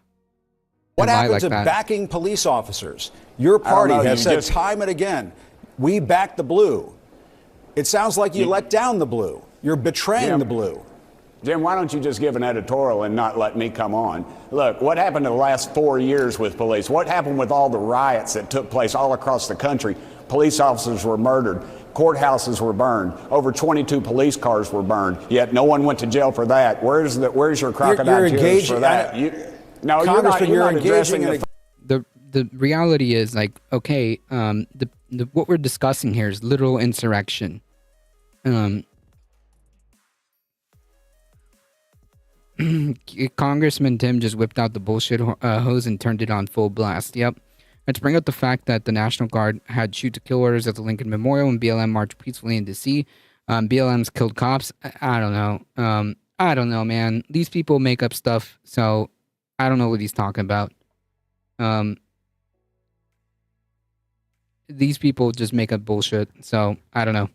Speaker 14: What happened to backing police officers? Your party has said time and again, we back the blue. It sounds like you let down the blue. You're betraying the blue.
Speaker 13: Jim, why don't you just give an editorial and not let me come on? Look, what happened in the last 4 years with police? What happened with all the riots that took place all across the country? Police officers were murdered. Courthouses were burned. Over 22 police cars were burned. Yet no one went to jail for that. Where's your crocodile tears for that? No, you're not addressing
Speaker 2: the reality is, like, okay, what we're discussing here is literal insurrection. Congressman Tim just whipped out the bullshit hose and turned it on full blast. Yep. Let's bring up the fact that the National Guard had shoot-to-kill orders at the Lincoln Memorial and BLM marched peacefully in D.C. BLM's killed cops. I don't know. I don't know, man. These people make up stuff, so I don't know what he's talking about. These people just make up bullshit, so I don't know.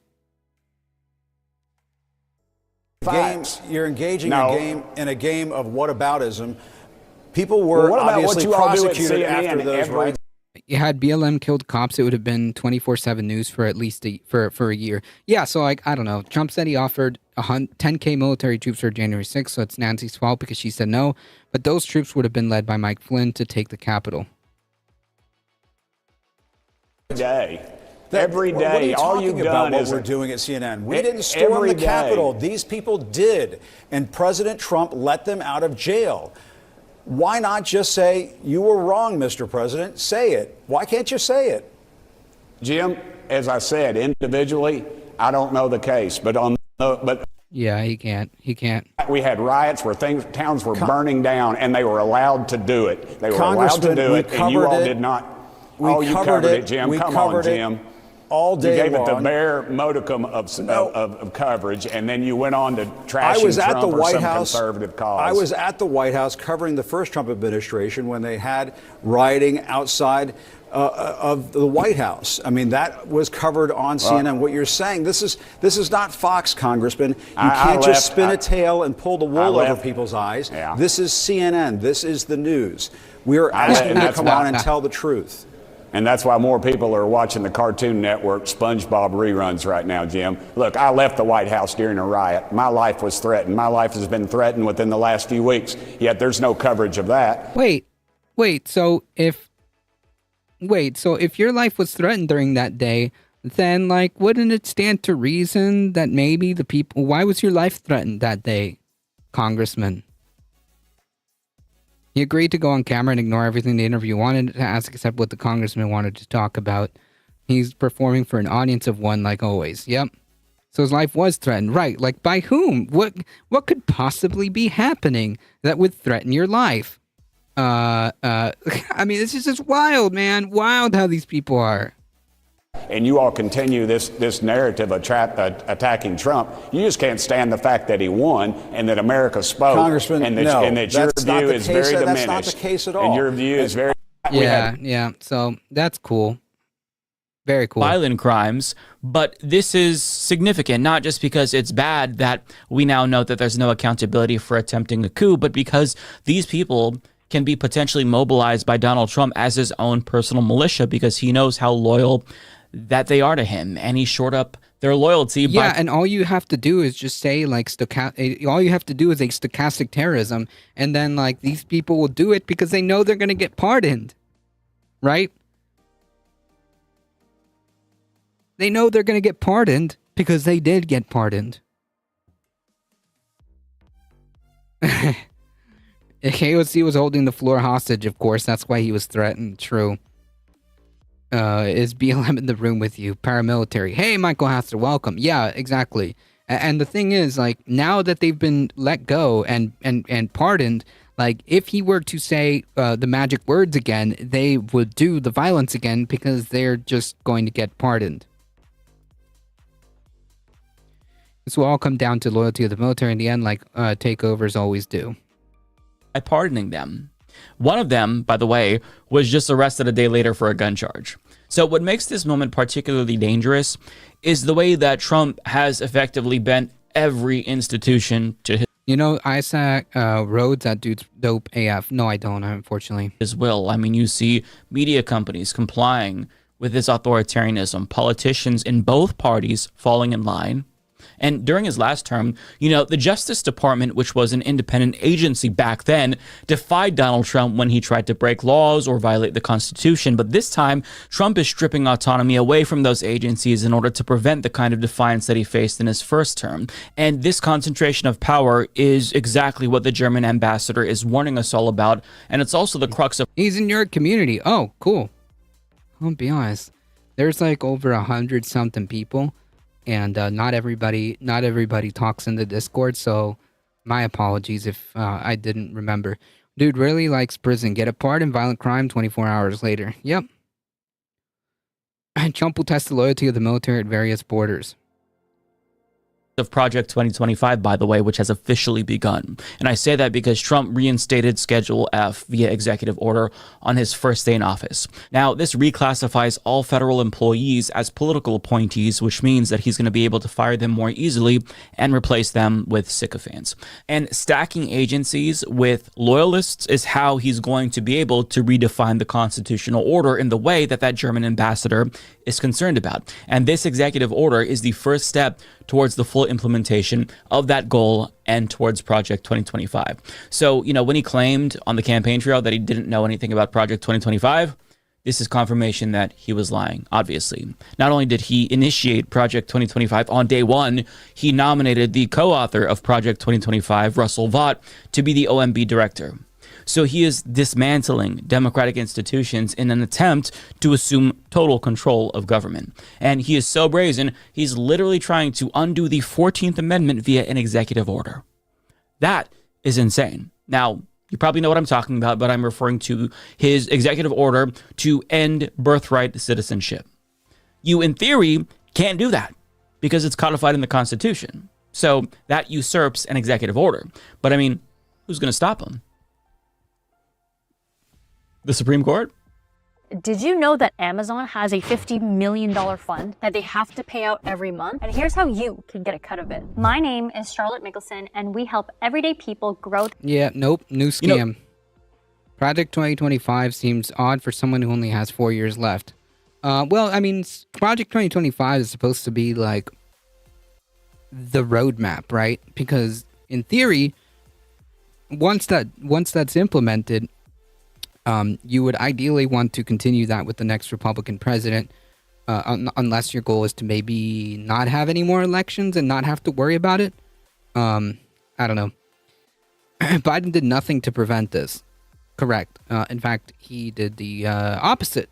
Speaker 14: You're engaging in a game of whataboutism. People were obviously prosecuted after those riots.
Speaker 2: Had BLM killed cops, it would have been 24/7 news for at least for a year. Yeah, so like, I don't know. Trump said he offered 10K military troops for January 6th, so it's Nancy's fault because she said no. But those troops would have been led by Mike Flynn to take the Capitol.
Speaker 13: Every day,
Speaker 14: what are you
Speaker 13: all
Speaker 14: talking
Speaker 13: you've
Speaker 14: about
Speaker 13: done
Speaker 14: what
Speaker 13: is
Speaker 14: we're doing at CNN. We didn't storm the Capitol. These people did, and President Trump let them out of jail. Why not just say, you were wrong, Mr. President? Say it. Why can't you say it?
Speaker 13: Jim, as I said, individually, I don't know the case, but
Speaker 2: yeah, he can't.
Speaker 13: We had riots where towns were burning down, and they were allowed to do it. They were allowed to do it, and you all did not. You covered it, Jim. Come on, Jim.
Speaker 14: All day
Speaker 13: long. You gave it the
Speaker 14: long.
Speaker 13: bare modicum of coverage, and then you went on to trash Trump
Speaker 14: the
Speaker 13: or
Speaker 14: White
Speaker 13: some
Speaker 14: House,
Speaker 13: conservative cause.
Speaker 14: I was at the White House covering the first Trump administration when they had rioting outside of the White House. I mean, that was covered on CNN. What you're saying, this is not Fox, Congressman. You can't just spin a tail and pull the wool over people's eyes.
Speaker 13: Yeah.
Speaker 14: This is CNN. This is the news. We are asking you to come on and tell the truth.
Speaker 13: And that's why more people are watching the Cartoon Network SpongeBob reruns right now, Jim. Look, I left the White House during a riot. My life was threatened. My life has been threatened within the last few weeks, yet there's no coverage of that.
Speaker 2: Wait, so if your life was threatened during that day, then, like, wouldn't it stand to reason that maybe the people... Why was your life threatened that day, Congressman? He agreed to go on camera and ignore everything the interview wanted to ask except what the congressman wanted to talk about. He's performing for an audience of one, like always. Yep. So his life was threatened. Right. Like, by whom? What could possibly be happening that would threaten your life? I mean, this is just wild, man. Wild how these people are.
Speaker 13: And you all continue this narrative of attacking Trump. You just can't stand the fact that he won and that America spoke.
Speaker 14: Congressman,
Speaker 13: and that your view is very diminished.
Speaker 14: That's not the case at all.
Speaker 13: And your view is very...
Speaker 2: Yeah. So that's cool. Very cool.
Speaker 9: Violent crimes, but this is significant, not just because it's bad that we now know that there's no accountability for attempting a coup, but because these people can be potentially mobilized by Donald Trump as his own personal militia because he knows how loyal that they are to him, and he shored up their loyalty.
Speaker 2: Yeah, and all you have to do is just say, like, all you have to do is a stochastic terrorism, and then, like, these people will do it because they know they're going to get pardoned, right? They know they're going to get pardoned because they did get pardoned. KOC was holding the floor hostage, of course. That's why he was threatened. True. Is BLM in the room with you? Paramilitary. Hey, Michael Haster, welcome. Yeah, exactly. And the thing is, like, now that they've been let go and pardoned, like, if he were to say the magic words again, they would do the violence again because they're just going to get pardoned. This will all come down to loyalty of the military in the end, like takeovers always do.
Speaker 9: By pardoning them. One of them, by the way, was just arrested a day later for a gun charge. So what makes this moment particularly dangerous is the way that Trump has effectively bent every institution to his...
Speaker 2: You know Isaac Rhodes, that dude's dope AF. No, I don't, unfortunately.
Speaker 9: ...his will. I mean, you see media companies complying with his authoritarianism, politicians in both parties falling in line. And during his last term, the Justice Department, which was an independent agency back then, defied Donald Trump when he tried to break laws or violate the Constitution. But this time, Trump is stripping autonomy away from those agencies in order to prevent the kind of defiance that he faced in his first term. And this concentration of power is exactly what the German ambassador is warning us all about. And it's also the crux of...
Speaker 2: He's in your community. Oh, cool. I'll be honest. There's like over 100-something people, and not everybody talks in the Discord, so my apologies if I didn't remember. Dude really likes prison. Get a part in violent crime 24 hours later. Yep. Trump will test the loyalty of the military at various borders.
Speaker 9: Of Project 2025, by the way, which has officially begun. And I say that because Trump reinstated Schedule F via executive order on his first day in office. Now, this reclassifies all federal employees as political appointees, which means that he's going to be able to fire them more easily and replace them with sycophants. And stacking agencies with loyalists is how he's going to be able to redefine the constitutional order in the way that that German ambassador is concerned about. And this executive order is the first step towards the full implementation of that goal and towards Project 2025. So, when he claimed on the campaign trail that he didn't know anything about Project 2025, this is confirmation that he was lying, obviously. Not only did he initiate Project 2025 on day one, he nominated the co-author of Project 2025, Russell Vought, to be the OMB director. So he is dismantling democratic institutions in an attempt to assume total control of government. And he is so brazen, he's literally trying to undo the 14th Amendment via an executive order. That is insane. Now, you probably know what I'm talking about, but I'm referring to his executive order to end birthright citizenship. You, in theory, can't do that because it's codified in the Constitution. So that usurps an executive order. But I mean, who's going to stop him? The Supreme Court?
Speaker 15: Did you know that Amazon has a $50 million fund that they have to pay out every month? And here's how you can get a cut of it. My name is Charlotte Mickelson, and we help everyday people grow.
Speaker 2: Yeah, nope, new scam. Project 2025 seems odd for someone who only has 4 years left. Well, I mean, Project 2025 is supposed to be like the roadmap, right? Because in theory, once that's implemented, you would ideally want to continue that with the next Republican president, unless your goal is to maybe not have any more elections and not have to worry about it. I don't know. Biden did nothing to prevent this. Correct. In fact, he did the opposite.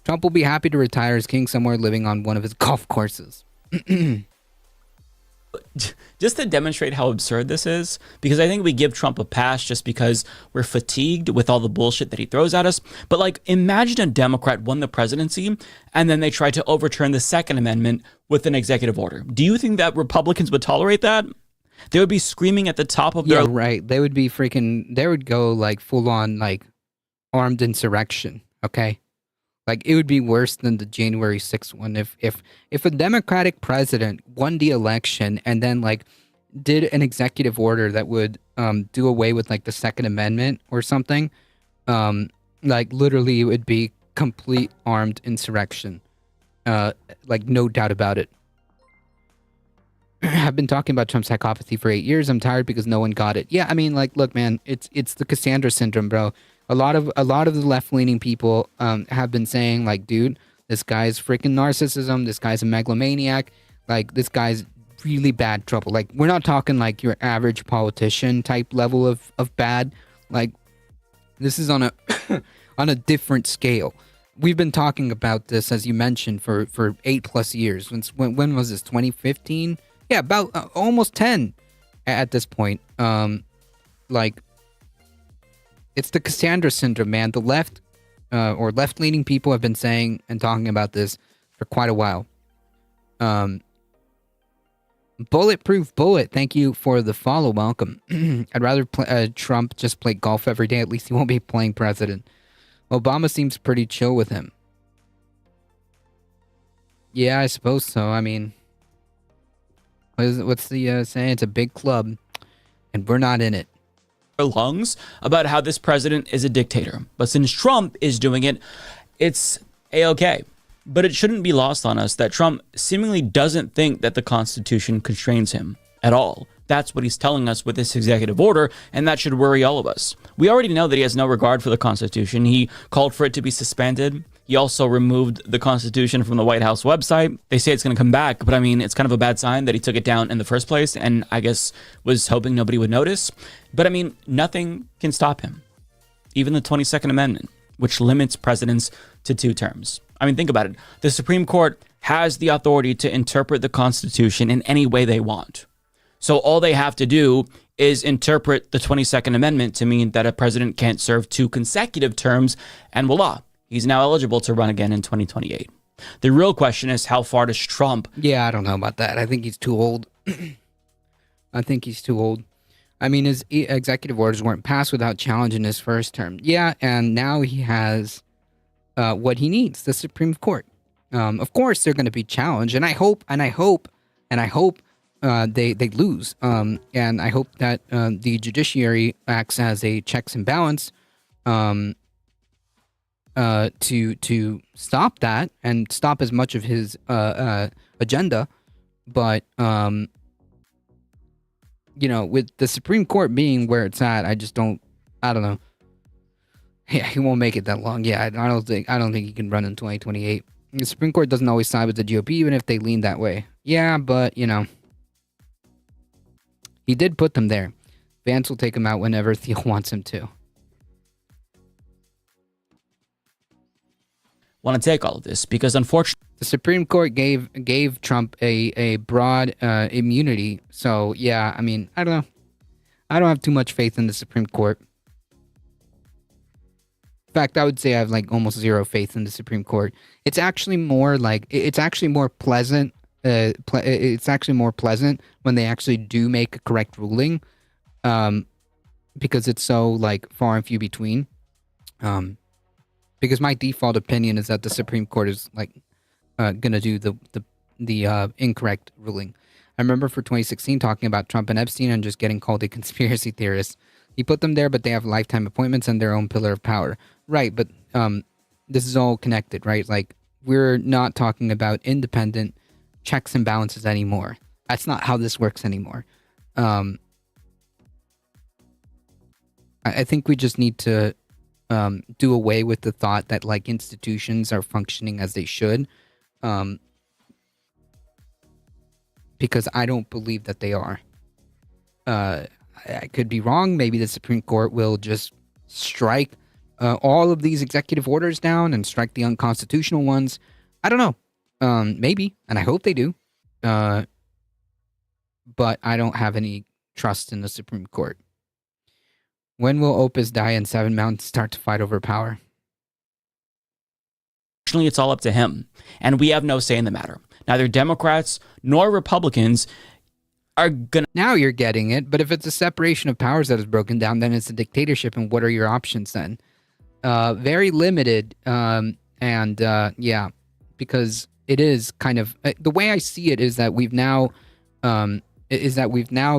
Speaker 2: Trump will be happy to retire as king somewhere living on one of his golf courses.
Speaker 9: Just to demonstrate how absurd this is, because I think we give Trump a pass just because we're fatigued with all the bullshit that he throws at us. But like, imagine a Democrat won the presidency and then they tried to overturn the Second Amendment with an executive order. Do you think that Republicans would tolerate that? They would be screaming at the top of their...
Speaker 2: Yeah, right. They would be they would go like full on like armed insurrection, okay? Like, it would be worse than the January 6th one. If a Democratic president won the election and then, like, did an executive order that would do away with, like, the Second Amendment or something, like, literally it would be complete armed insurrection. Like, no doubt about it. I've been talking about Trump's psychopathy for 8 years. I'm tired because no one got it. Yeah, I mean, like, look, man, it's the Cassandra syndrome, bro. A lot of the left-leaning people have been saying, like, dude, this guy's freaking narcissism. This guy's a megalomaniac. Like, this guy's really bad trouble. Like, we're not talking like your average politician type level of bad. Like, this is on a on a different scale. We've been talking about this, as you mentioned, for 8+ years. When was this? 2015? Yeah, about almost 10 at this point. Like, it's the Cassandra syndrome, man. The left, or left-leaning people have been saying and talking about this for quite a while. Bulletproof Bullet, thank you for the follow. Welcome. I'd rather Trump just play golf every day. At least he won't be playing president. Obama seems pretty chill with him. Yeah, I suppose so. I mean, what's the saying? It's a big club, and we're not in it.
Speaker 9: Lungs about how this president is a dictator. But since Trump is doing it, it's A-okay. But it shouldn't be lost on us that Trump seemingly doesn't think that the Constitution constrains him at all. That's what he's telling us with this executive order, and that should worry all of us. We already know that he has no regard for the Constitution. He called for it to be suspended. He also removed the Constitution from the White House website. They say it's going to come back, but I mean, it's kind of a bad sign that he took it down in the first place, and I guess was hoping nobody would notice. But I mean, nothing can stop him. Even the 22nd Amendment, which limits presidents to 2 terms. I mean, think about it. The Supreme Court has the authority to interpret the Constitution in any way they want. So all they have to do is interpret the 22nd Amendment to mean that a president can't serve 2 consecutive terms, and voila, he's now eligible to run again in 2028. The real question is, how far does Trump...
Speaker 2: Yeah, I don't know about that. I think he's too old. I think he's too old. I mean, his executive orders weren't passed without challenge in his first term. Yeah, and now he has what he needs, the Supreme Court. Of course, they're going to be challenged, and I hope they lose. And I hope that the judiciary acts as a checks and balance to stop that and stop as much of his agenda. But you know, with the Supreme Court being where it's at, I don't know. Yeah, he won't make it that long. Yeah, I don't think he can run in 2028. The Supreme Court doesn't always side with the GOP, even if they lean that way. Yeah, but you know, he did put them there. Vance will take him out whenever Thiel wants him to.
Speaker 9: Want to take all of this because unfortunately
Speaker 2: the Supreme Court gave Trump a broad immunity. So yeah, I mean, I don't know. I don't have too much faith in the Supreme Court. In fact, I would say I have like almost zero faith in the Supreme Court. It's actually more like it's actually more pleasant. It's actually more pleasant when they actually do make a correct ruling, because it's so like far and few between. Because my default opinion is that the Supreme Court is like gonna do the incorrect ruling. I remember for 2016 talking about Trump and Epstein and just getting called a conspiracy theorist. He put them there, but they have lifetime appointments and their own pillar of power. Right, but this is all connected, right? Like, we're not talking about independent checks and balances anymore. That's not how this works anymore. I think we just need to do away with the thought that like institutions are functioning as they should, because I don't believe that they are. I could be wrong. Maybe the Supreme Court will just strike all of these executive orders down and strike the unconstitutional ones. I don't know. Maybe, and I hope they do. But I don't have any trust in the Supreme Court. When will Opus die and Seven Mountains start to fight over power?
Speaker 9: Unfortunately, it's all up to him, and we have no say in the matter. Neither Democrats nor Republicans are gonna...
Speaker 2: Now you're getting it, but if it's a separation of powers that is broken down, then it's a dictatorship, and what are your options then? Very limited, yeah, because it is kind of... the way I see it is that we've now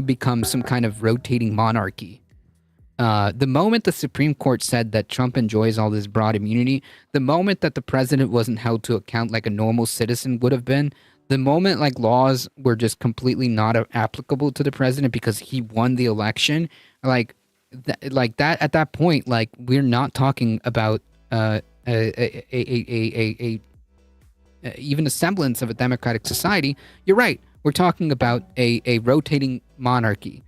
Speaker 2: become some kind of rotating monarchy. The moment the Supreme Court said that Trump enjoys all this broad immunity, the moment that the president wasn't held to account like a normal citizen would have been, the moment like laws were just completely not applicable to the president because he won the election, like that at that point, like we're not talking about even a semblance of a democratic society. You're right. We're talking about a rotating monarchy.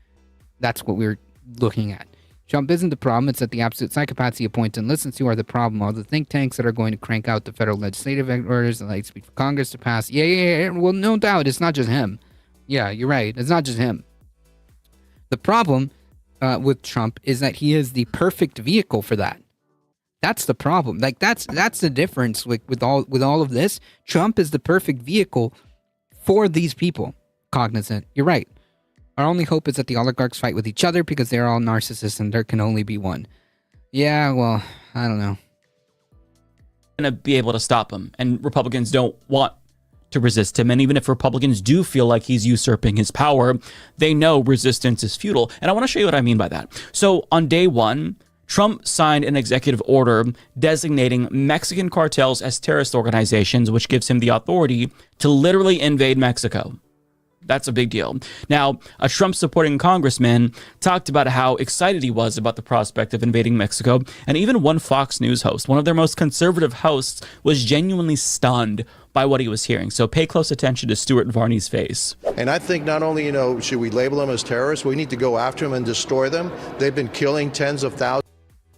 Speaker 2: That's what we're looking at. Trump isn't the problem. It's that the absolute psychopaths he appoints and listens to are the problem. All the think tanks that are going to crank out the federal legislative orders and like speak for Congress to pass. Yeah. Well, no doubt. It's not just him. Yeah, you're right. It's not just him. The problem with Trump is that he is the perfect vehicle for that. That's the problem. Like that's the difference with all of this. Trump is the perfect vehicle for these people. Cognizant. You're right. Our only hope is that the oligarchs fight with each other because they're all narcissists and there can only be one. Yeah, well, I don't know.
Speaker 9: Going to be able to stop him, and Republicans don't want to resist him. And even if Republicans do feel like he's usurping his power, they know resistance is futile. And I want to show you what I mean by that. So on day one, Trump signed an executive order designating Mexican cartels as terrorist organizations, which gives him the authority to literally invade Mexico. That's a big deal. Now, a Trump-supporting congressman talked about how excited he was about the prospect of invading Mexico, and even one Fox News host, one of their most conservative hosts, was genuinely stunned by what he was hearing. So pay close attention to Stuart Varney's face.
Speaker 16: And I think not only, should we label them as terrorists, we need to go after them and destroy them. They've been killing tens of thousands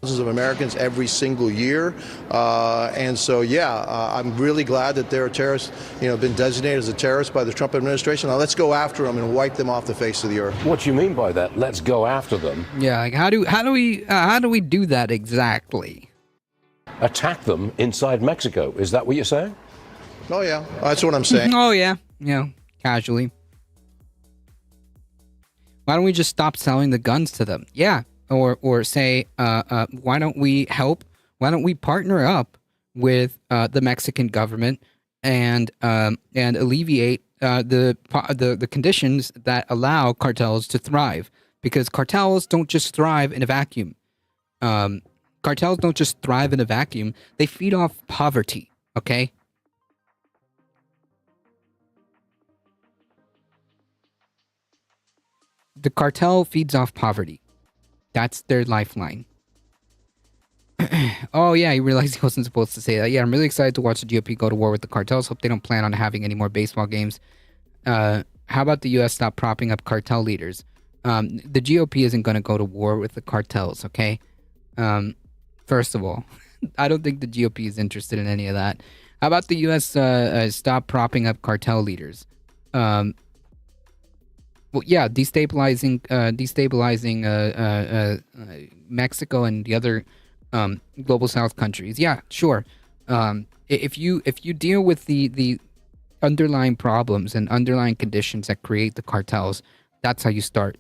Speaker 16: of Americans every single year. And so, I'm really glad that they're a terrorist, been designated as a terrorist by the Trump administration. Now let's go after them and wipe them off the face of the earth.
Speaker 17: What do you mean by that? Let's go after them.
Speaker 2: Yeah, like how do we do that exactly?
Speaker 17: Attack them inside Mexico. Is that what you're saying?
Speaker 16: Oh yeah, that's what I'm saying.
Speaker 2: Oh yeah, casually. Why don't we just stop selling the guns to them? Yeah. Or say, why don't we partner up with the Mexican government and alleviate the conditions that allow cartels to thrive? Because cartels don't just thrive in a vacuum. Cartels don't just thrive in a vacuum. They feed off poverty, okay? The cartel feeds off poverty. That's their lifeline. Oh, yeah, he realized he wasn't supposed to say that. Yeah, I'm really excited to watch the GOP go to war with the cartels. Hope they don't plan on having any more baseball games. How about the U.S. stop propping up cartel leaders? The GOP isn't going to go to war with the cartels, okay? First of all, I don't think the GOP is interested in any of that. How about the U.S. Stop propping up cartel leaders? Well, yeah, destabilizing Mexico and the other global South countries. Yeah, sure. If you deal with the underlying problems and underlying conditions that create the cartels, that's how you start.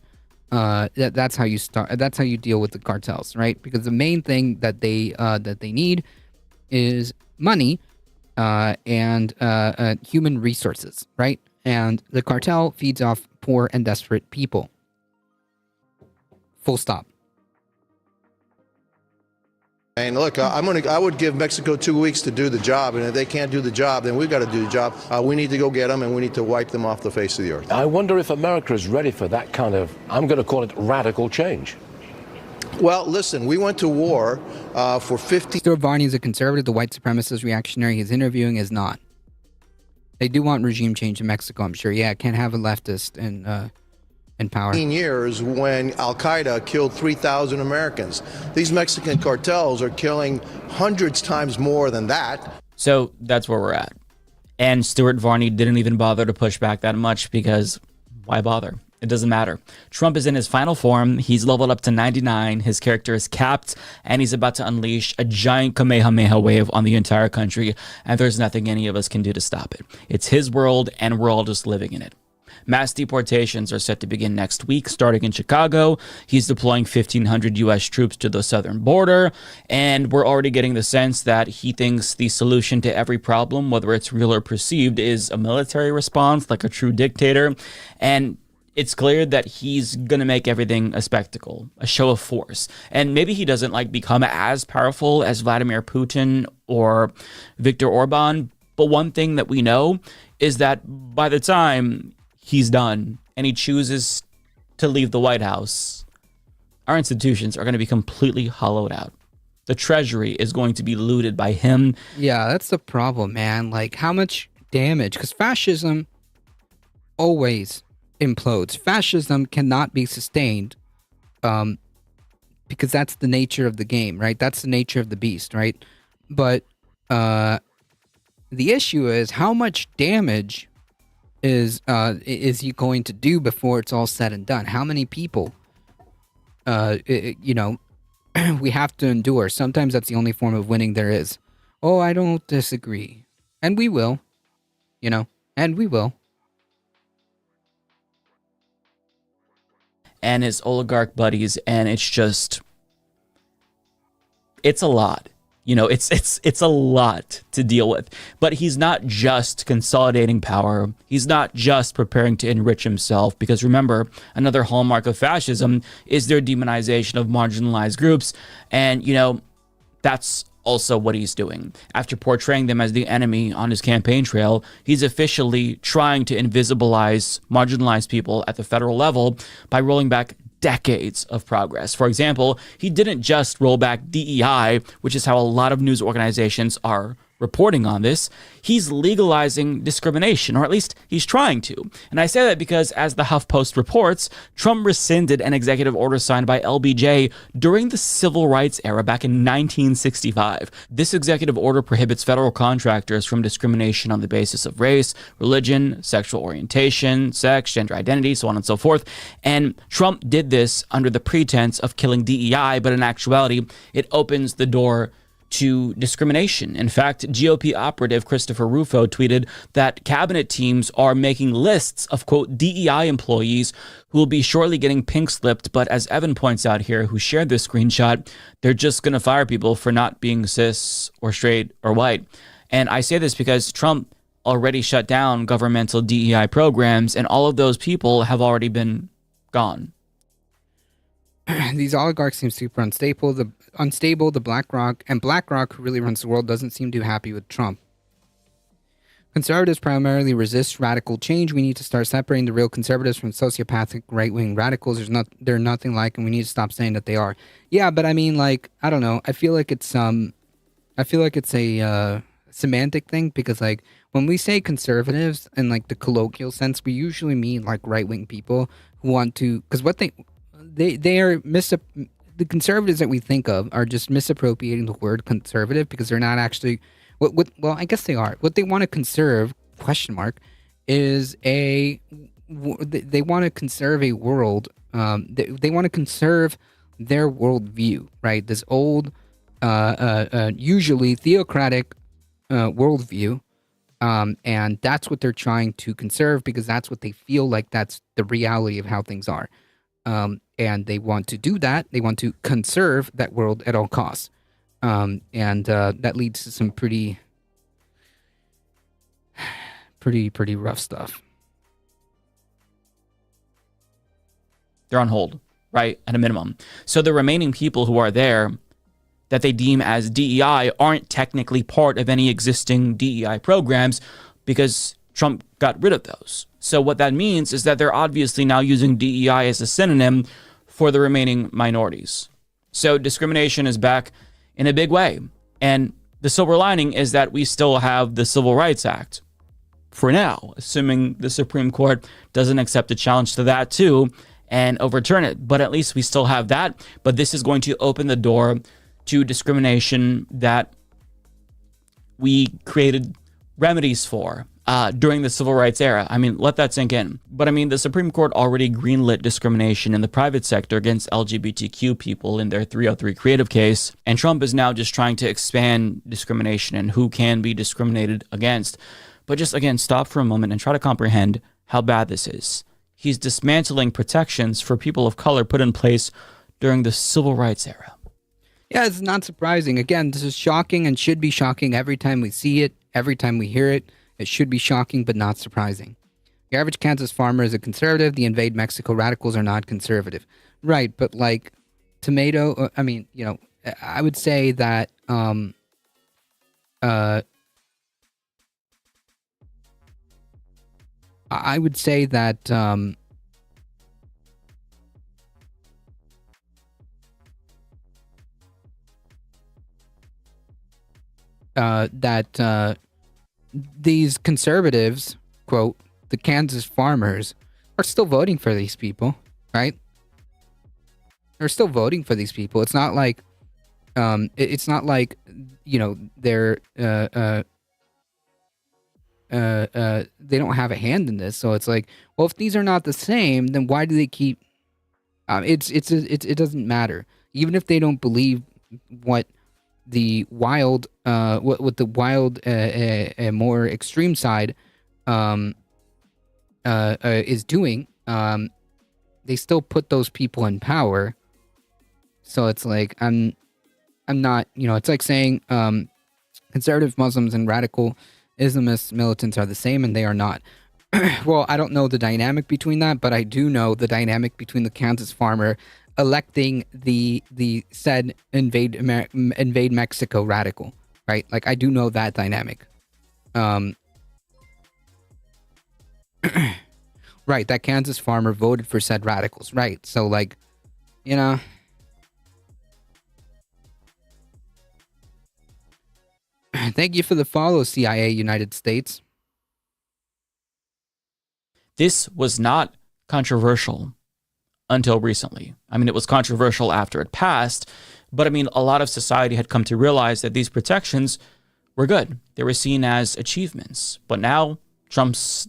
Speaker 2: That's how you start. That's how you deal with the cartels, right? Because the main thing that they need is money and human resources, right? And the cartel feeds off poor and desperate people. Full stop.
Speaker 16: And look, I would give Mexico 2 weeks to do the job, and if they can't do the job, then we've got to do the job. We need to go get them, and we need to wipe them off the face of the earth.
Speaker 17: I wonder if America is ready for that kind of, I'm going to call it radical change.
Speaker 16: Well, listen, we went to war for 50...
Speaker 2: Stuart Varney is a conservative. The white supremacist reactionary he's interviewing is not. They do want regime change in Mexico, I'm sure. Yeah, can't have a leftist in power.
Speaker 16: 15 years when Al-Qaeda killed 3,000 Americans. These Mexican cartels are killing hundreds times more than that.
Speaker 9: So that's where we're at. And Stuart Varney didn't even bother to push back that much because why bother? It doesn't matter. Trump is in his final form. He's leveled up to 99. His character is capped, and he's about to unleash a giant Kamehameha wave on the entire country, and there's nothing any of us can do to stop it. It's his world, and we're all just living in it. Mass deportations are set to begin next week, starting in Chicago. He's deploying 1,500 U.S. troops to the southern border, and we're already getting the sense that he thinks the solution to every problem, whether it's real or perceived, is a military response, like a true dictator, and it's clear that he's going to make everything a spectacle, a show of force. And maybe he doesn't become as powerful as Vladimir Putin or Viktor Orban. But one thing that we know is that by the time he's done and he chooses to leave the White House, our institutions are going to be completely hollowed out. The Treasury is going to be looted by him.
Speaker 2: Yeah, that's the problem, man. How much damage? Because fascism always implodes. Fascism cannot be sustained because that's the nature of the game, right? That's the nature of the beast, right? But the issue is how much damage is he going to do before it's all said and done? How many people we have to endure? Sometimes that's the only form of winning there is. Oh, I don't disagree. And we will. And we will.
Speaker 9: And his oligarch buddies, and it's a lot. You know, it's a lot to deal with. But he's not just consolidating power. He's not just preparing to enrich himself. Because remember, another hallmark of fascism is their demonization of marginalized groups. And, you know, that's also what he's doing. After portraying them as the enemy on his campaign trail, he's officially trying to invisibilize marginalized people at the federal level by rolling back decades of progress. For example, he didn't just roll back DEI, which is how a lot of news organizations are reporting on this. He's legalizing discrimination, or at least he's trying to. And I say that because, as the HuffPost reports, Trump rescinded an executive order signed by LBJ during the civil rights era back in 1965. This executive order prohibits federal contractors from discrimination on the basis of race, religion, sexual orientation, sex, gender identity, so on and so forth. And Trump did this under the pretense of killing DEI, but in actuality, it opens the door to discrimination. In fact, GOP operative Christopher Rufo tweeted that cabinet teams are making lists of, quote, DEI employees who will be shortly getting pink slipped. But as Evan points out here, who shared this screenshot, they're just going to fire people for not being cis or straight or white. And I say this because Trump already shut down governmental DEI programs, and all of those people have already been gone.
Speaker 2: These oligarchs seem super unstable. The BlackRock, who really runs the world, doesn't seem too happy with Trump. Conservatives primarily resist radical change. We need to start separating the real conservatives from sociopathic right-wing radicals. They're nothing like, and we need to stop saying that they are. Yeah, but I mean, like, I don't know. I feel like it's a semantic thing, because like when we say conservatives in like the colloquial sense, we usually mean like right-wing people who want to, because what they are the conservatives that we think of are just misappropriating the word conservative, because they're not actually well, I guess they are. What they want to conserve, is they want to conserve a world. They want to conserve their worldview, right? This old, usually theocratic worldview, and that's what they're trying to conserve, because that's what they feel like that's the reality of how things are. And they want to do that. They want to conserve that world at all costs. And that leads to some pretty rough stuff.
Speaker 9: They're on hold, right? At a minimum. So the remaining people who are there that they deem as DEI aren't technically part of any existing DEI programs, because Trump got rid of those. So what that means is that they're obviously now using DEI as a synonym for the remaining minorities. So discrimination is back in a big way. And the silver lining is that we still have the Civil Rights Act for now, assuming the Supreme Court doesn't accept a challenge to that too and overturn it. But at least we still have that. But this is going to open the door to discrimination that we created remedies for during the civil rights era. I mean, let that sink in. But I mean, the Supreme Court already greenlit discrimination in the private sector against LGBTQ people in their 303 creative case. And Trump is now just trying to expand discrimination and who can be discriminated against. But just again, stop for a moment and try to comprehend how bad this is. He's dismantling protections for people of color put in place during the civil rights era.
Speaker 2: Yeah, it's not surprising. Again, this is shocking and should be shocking every time we see it, every time we hear it. It should be shocking, but not surprising. The average Kansas farmer is a conservative. The Invade Mexico radicals are not conservative. Right, but like I would say that these conservatives, quote, the Kansas farmers, are still voting for these people, right? They're still voting for these people. It's not like, they're, they don't have a hand in this. So it's like, well, if these are not the same, then why do they keep? It doesn't matter. Even if they don't believe what the wild, more extreme side is doing, they still put those people in power. So it's like I I'm not, it's like saying conservative Muslims and radical Islamist militants are the same, and they are not. Well, I don't know the dynamic between that, but I do know the dynamic between the Kansas farmer electing the said invade Mexico radical, right? Like, I do know that dynamic. Right, that Kansas farmer voted for said radicals, right? So, like, Thank you for the follow, CIA United States.
Speaker 9: This was not controversial until recently. I mean, it was controversial after it passed, but I mean, a lot of society had come to realize that these protections were good. They were seen as achievements, but now Trump's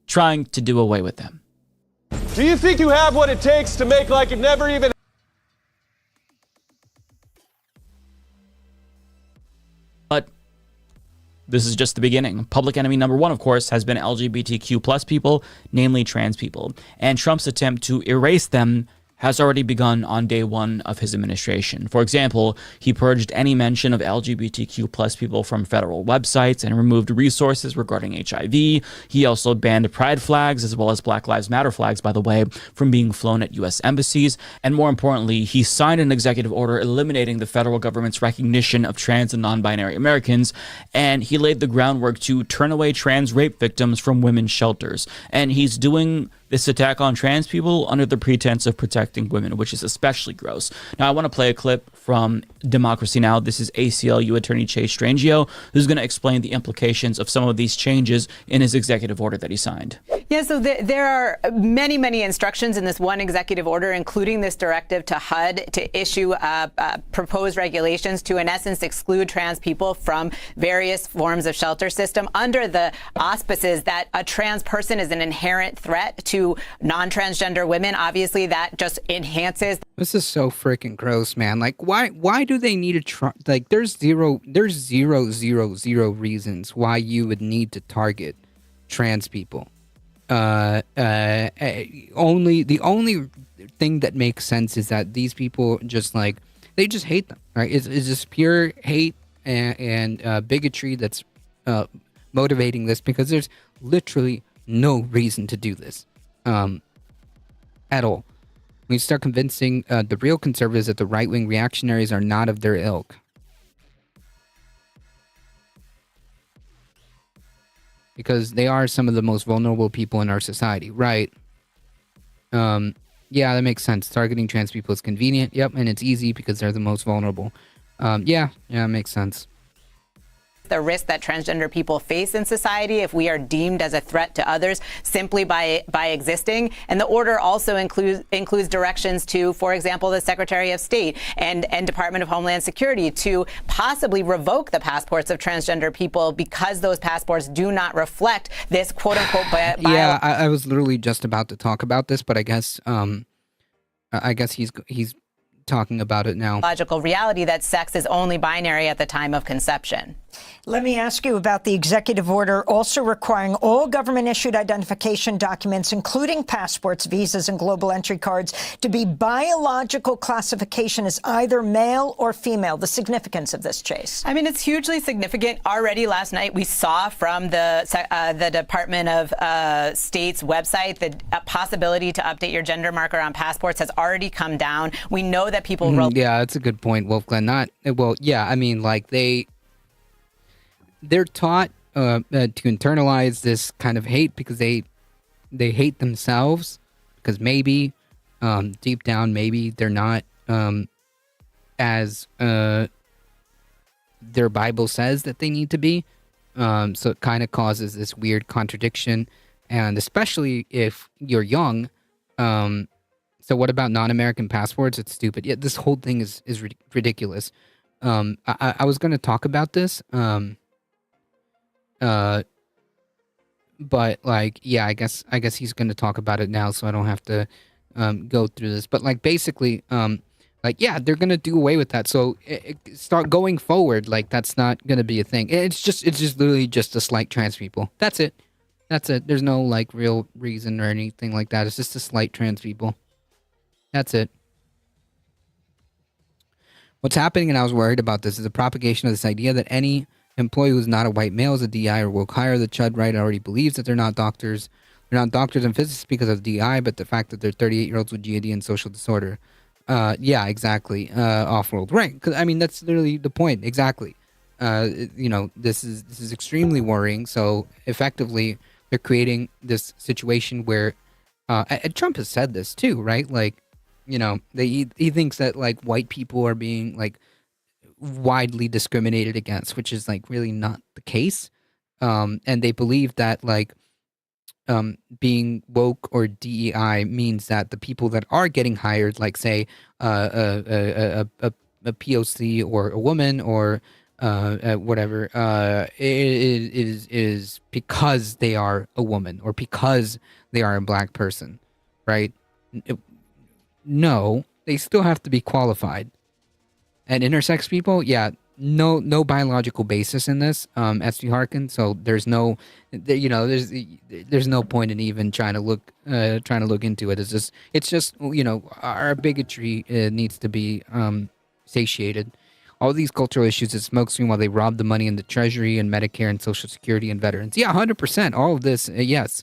Speaker 9: trying to do away with them.
Speaker 18: Do you think you have what it takes to make like it never even...
Speaker 9: But this is just the beginning. Public enemy number one, of course, has been LGBTQ plus people, namely trans people. And Trump's attempt to erase them has already begun on day one of his administration. For example, he purged any mention of LGBTQ plus people from federal websites and removed resources regarding HIV. He also banned pride flags, as well as Black Lives Matter flags, by the way, from being flown at U.S. embassies. And more importantly, he signed an executive order eliminating the federal government's recognition of trans and non-binary Americans. And he laid the groundwork to turn away trans rape victims from women's shelters. And he's doing this attack on trans people under the pretense of protecting women, which is especially gross. Now, I want to play a clip from Democracy Now! This is ACLU attorney Chase Strangio, who's going to explain the implications of some of these changes in his executive order that he signed.
Speaker 19: Yeah, so there are many, many instructions in this one executive order, including this directive to HUD to issue proposed regulations to, in essence, exclude trans people from various forms of shelter system under the auspices that a trans person is an inherent threat to non-transgender women. Obviously, that just enhances.
Speaker 2: This is so freaking gross, man. Like, why do they need to try? Like, there's zero reasons why you would need to target trans people. The only thing that makes sense is that these people just they just hate them, right? It's just pure hate and bigotry that's motivating this, because there's literally no reason to do this at all. We start convincing the real conservatives that the right-wing reactionaries are not of their ilk. Because they are some of the most vulnerable people in our society, right? Yeah, that makes sense. Targeting trans people is convenient. Yep, and it's easy because they're the most vulnerable. Yeah, it makes sense.
Speaker 19: The risk that transgender people face in society if we are deemed as a threat to others simply by existing. And the order also includes directions to, for example, the Secretary of State and Department of Homeland Security to possibly revoke the passports of transgender people because those passports do not reflect this quote unquote
Speaker 2: Yeah, I was literally just about to talk about this, but I guess he's talking about it now.
Speaker 19: Biological reality that sex is only binary at the time of conception.
Speaker 20: Let me ask you about the executive order also requiring all government-issued identification documents, including passports, visas, and global entry cards, to be biological classification as either male or female. The significance of this, Chase?
Speaker 19: I mean, it's hugely significant. Already last night, we saw from the Department of State's website the possibility to update your gender marker on passports has already come down. We know that people...
Speaker 2: Yeah, that's a good point, Wolfglen. I mean, like, they're taught to internalize this kind of hate because they hate themselves, because maybe deep down maybe they're not as their Bible says that they need to be. So it kind of causes this weird contradiction, and especially if you're young. So what about non-American passports? It's stupid. Yeah, this whole thing is ridiculous. I was going to talk about this. But yeah, I guess he's going to talk about it now, so I don't have to go through this. But basically, yeah, they're going to do away with that. So start going forward, that's not going to be a thing. It's just literally just to slight trans people. That's it. There's no real reason or anything like that. It's just to slight trans people. That's it. What's happening, and I was worried about this, is the propagation of this idea that any employee who's not a white male is a DI or woke hire. The Chud right already believes that they're not doctors. They're not doctors and physicists because of DI, but the fact that they're 38-year-olds with GAD and social disorder. Yeah, exactly. Off-world, right? Because I mean, that's literally the point. Exactly. This is extremely worrying. So effectively, they're creating this situation where, and Trump has said this too, right? Like, he thinks that like white people are being like widely discriminated against, which is like really not the case. And they believe that like being woke or DEI means that the people that are getting hired, like say a POC or a woman or whatever, is because they are a woman or because they are a black person, right? No, they still have to be qualified. And intersex people, yeah, no biological basis in this, S.V. Harkin. So there's no point in even trying to look into it. It's just our bigotry needs to be satiated. All these cultural issues is smokescreen while they rob the money in the Treasury and Medicare and Social Security and veterans. Yeah, 100%. All of this, yes.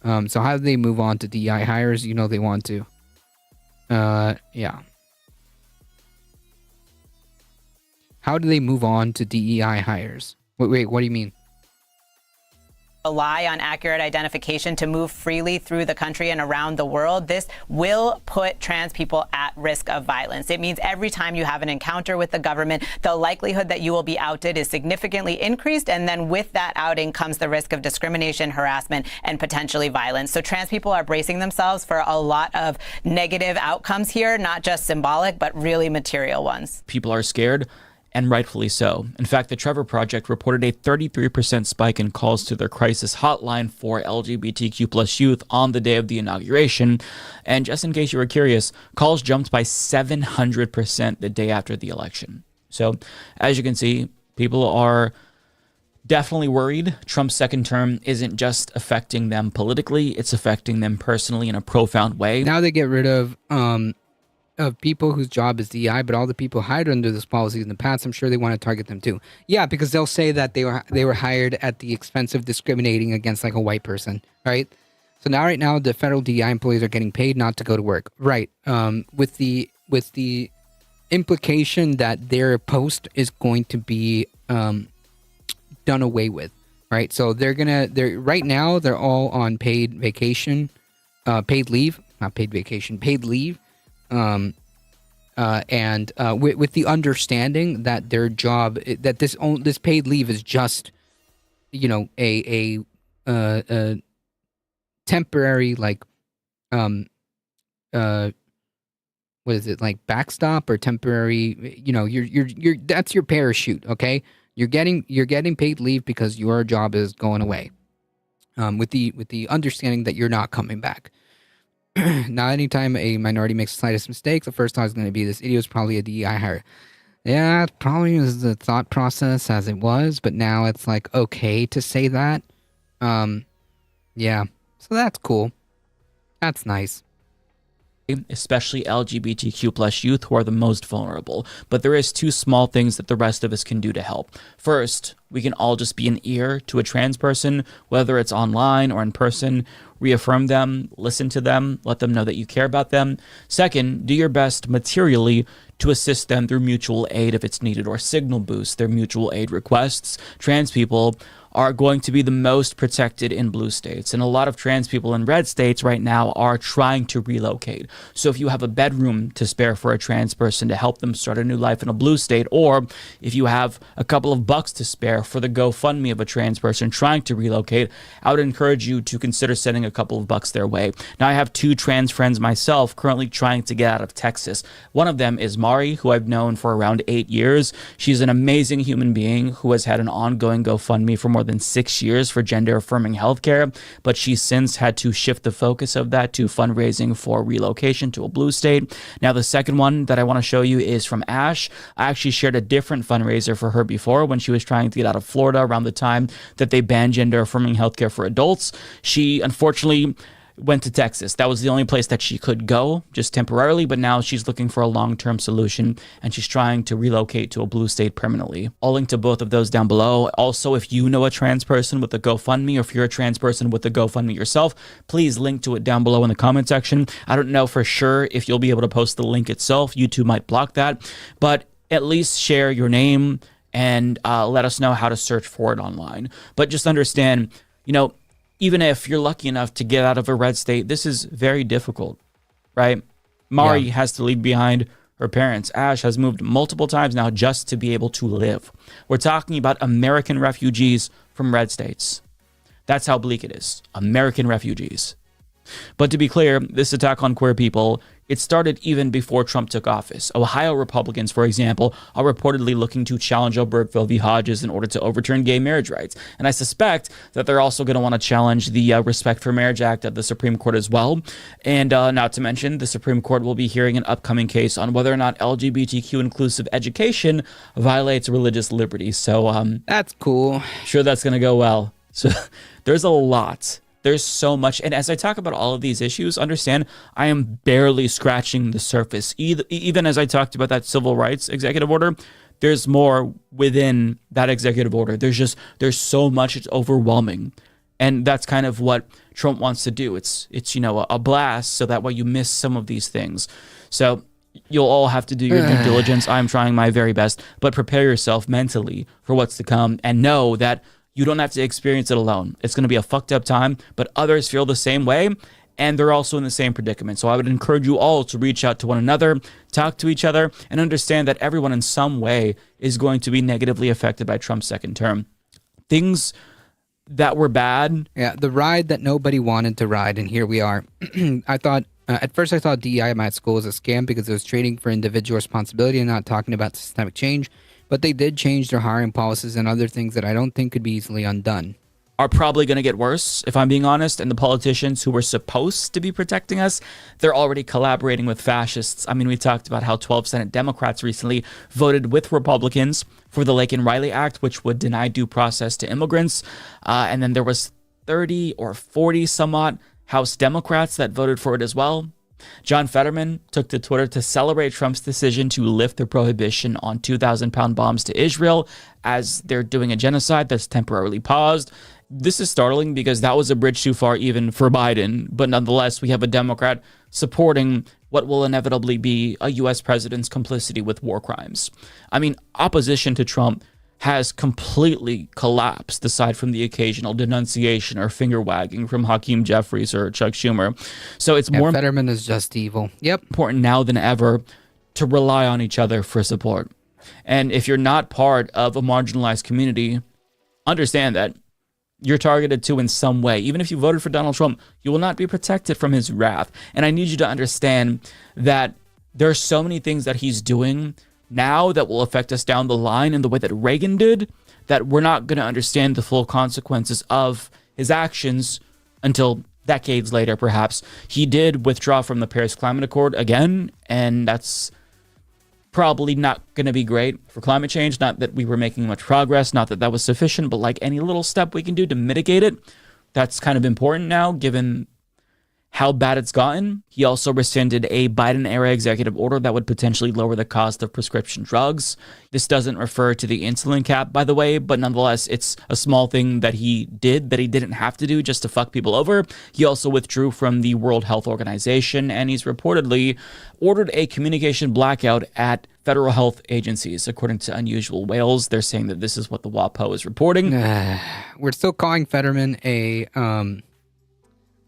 Speaker 2: So how do they move on to DI hires? They want to. Yeah. How do they move on to DEI hires? Wait, what do you mean?
Speaker 19: Rely on accurate identification to move freely through the country and around the world. This will put trans people at risk of violence. It means every time you have an encounter with the government, the likelihood that you will be outed is significantly increased. And then with that outing comes the risk of discrimination, harassment, and potentially violence. So trans people are bracing themselves for a lot of negative outcomes here, not just symbolic, but really material ones.
Speaker 9: People are scared. And rightfully so. In fact, the Trevor Project reported a 33% spike in calls to their crisis hotline for LGBTQ plus youth on the day of the inauguration. And just in case you were curious, calls jumped by 700% the day after the election. So as you can see, people are definitely worried. Trump's second term isn't just affecting them politically, it's affecting them personally in a profound way.
Speaker 2: Now they get rid of people whose job is DI, but all the people hired under this policy in the past, I'm sure they want to target them too. Yeah, because they'll say that they were hired at the expense of discriminating against like a white person, right? So right now, the federal DI employees are getting paid not to go to work, right? With the implication that their post is going to be done away with, right? So they're right now they're all on paid vacation, paid leave, not paid vacation, paid leave. With the understanding that their job, that this paid leave is just, a temporary what is it, like backstop or temporary? You're that's your parachute, okay? You're getting paid leave because your job is going away, with the understanding that you're not coming back. Now, anytime a minority makes the slightest mistake, the first thought is going to be this idiot was probably a DEI hire. Yeah, it probably was the thought process as it was, but now it's like okay to say that. Yeah, so that's cool. That's nice.
Speaker 9: Especially LGBTQ plus youth who are the most vulnerable. But there is two small things that the rest of us can do to help. First, we can all just be an ear to a trans person, whether it's online or in person. Reaffirm them, listen to them, let them know that you care about them. Second, do your best materially to assist them through mutual aid if it's needed, or signal boost their mutual aid requests. Trans people are going to be the most protected in blue states. And a lot of trans people in red states right now are trying to relocate. So if you have a bedroom to spare for a trans person to help them start a new life in a blue state, or if you have a couple of bucks to spare for the GoFundMe of a trans person trying to relocate, I would encourage you to consider sending a couple of bucks their way. Now, I have two trans friends myself currently trying to get out of Texas. One of them is Mari, who I've known for around 8 years. She's an amazing human being who has had an ongoing GoFundMe for more than 6 years for gender affirming healthcare, but she's since had to shift the focus of that to fundraising for relocation to a blue state. Now, the second one that I want to show you is from Ash. I actually shared a different fundraiser for her before when she was trying to get out of Florida around the time that they banned gender affirming healthcare for adults. She unfortunately went to Texas. That was the only place that she could go, just temporarily, but now she's looking for a long-term solution, and she's trying to relocate to a blue state permanently. I'll link to both of those down below. Also, if you know a trans person with a GoFundMe, or if you're a trans person with a GoFundMe yourself, please link to it down below in the comment section. I don't know for sure if you'll be able to post the link itself. YouTube might block that, but at least share your name and let us know how to search for it online. But just understand, you know, even if you're lucky enough to get out of a red state, this is very difficult, right? Mari has to leave behind her parents. Ash has moved multiple times now just to be able to live. We're talking about American refugees from red states. That's how bleak it is. American refugees. But to be clear, this attack on queer people, it started even before Trump took office. Ohio Republicans, for example, are reportedly looking to challenge Obergefell v. Hodges in order to overturn gay marriage rights. And I suspect that they're also going to want to challenge the Respect for Marriage Act at the Supreme Court as well. And not to mention, the Supreme Court will be hearing an upcoming case on whether or not LGBTQ inclusive education violates religious liberty. So
Speaker 2: that's cool.
Speaker 9: Sure, that's going to go well. So there's a lot. There's so much. And as I talk about all of these issues, understand I am barely scratching the surface. Even as I talked about that civil rights executive order, there's more within that executive order. There's so much, it's overwhelming. And that's kind of what Trump wants to do. It's you know, a blast so that way you miss some of these things. So you'll all have to do your due diligence. I'm trying my very best, but prepare yourself mentally for what's to come and know that you don't have to experience it alone. It's going to be a fucked up time, but others feel the same way, and they're also in the same predicament. So I would encourage you all to reach out to one another, talk to each other, and understand that everyone in some way is going to be negatively affected by Trump's second term. Things that were bad.
Speaker 2: Yeah, the ride that nobody wanted to ride, and here we are. I thought, at first I thought DEI at my school was a scam because it was trading for individual responsibility and not talking about systemic change. But they did change their hiring policies and other things that I don't think could be easily undone.
Speaker 9: Are probably going to get worse, if I'm being honest. And the politicians who were supposed to be protecting us, they're already collaborating with fascists. I mean, we talked about how 12 Senate Democrats recently voted with Republicans for the Laken Riley Act, which would deny due process to immigrants. And then there was 30 or 40 somewhat House Democrats that voted for it as well. John Fetterman took to Twitter to celebrate Trump's decision to lift the prohibition on 2,000-pound bombs to Israel as they're doing a genocide that's temporarily paused. This is startling because that was a bridge too far even for Biden, but nonetheless, we have a Democrat supporting what will inevitably be a U.S. president's complicity with war crimes. I mean, opposition to Trump has completely collapsed, aside from the occasional denunciation or finger wagging from Hakeem Jeffries or Chuck Schumer. So it's more
Speaker 2: Fetterman is just evil. Yep.
Speaker 9: Important now than ever to rely on each other for support. And if you're not part of a marginalized community, understand that you're targeted to in some way. Even if you voted for Donald Trump, you will not be protected from his wrath. And I need you to understand that there are so many things that he's doing now that will affect us down the line in the way that Reagan did, that we're not going to understand the full consequences of his actions until decades later, perhaps. He did withdraw from the Paris Climate Accord again, and that's probably not going to be great for climate change. Not that we were making much progress, not that that was sufficient, but like any little step we can do to mitigate it, that's kind of important now, given how bad it's gotten. He also rescinded a Biden-era executive order that would potentially lower the cost of prescription drugs. This doesn't refer to the insulin cap, by the way, but nonetheless, it's a small thing that he did that he didn't have to do just to fuck people over. He also withdrew from the World Health Organization, and he's reportedly ordered a communication blackout at federal health agencies. According to Unusual Whales, they're saying that this is what the WAPO is reporting.
Speaker 2: We're still calling Fetterman a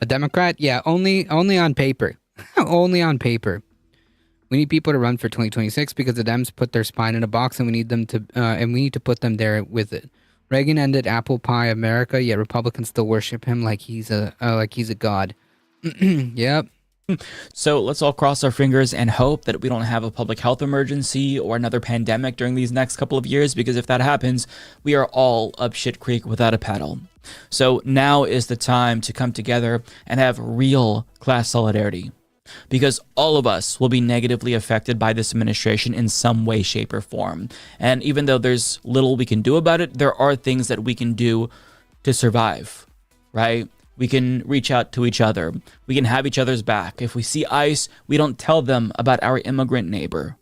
Speaker 2: Democrat? Yeah, only on paper. Only on paper. We need people to run for 2026 because the Dems put their spine in a box, and we need them to, and we need to put them there with it. Reagan ended apple pie America, yet Republicans still worship him like he's a god. Yep.
Speaker 9: So let's all cross our fingers and hope that we don't have a public health emergency or another pandemic during these next couple of years, because if that happens, we are all up shit creek without a paddle. So now is the time to come together and have real class solidarity, because all of us will be negatively affected by this administration in some way, shape, or form. And even though there's little we can do about it, there are things that we can do to survive, right? we can reach out to each other. We can have each other's back. If we see ICE, we don't tell them about our immigrant neighbor.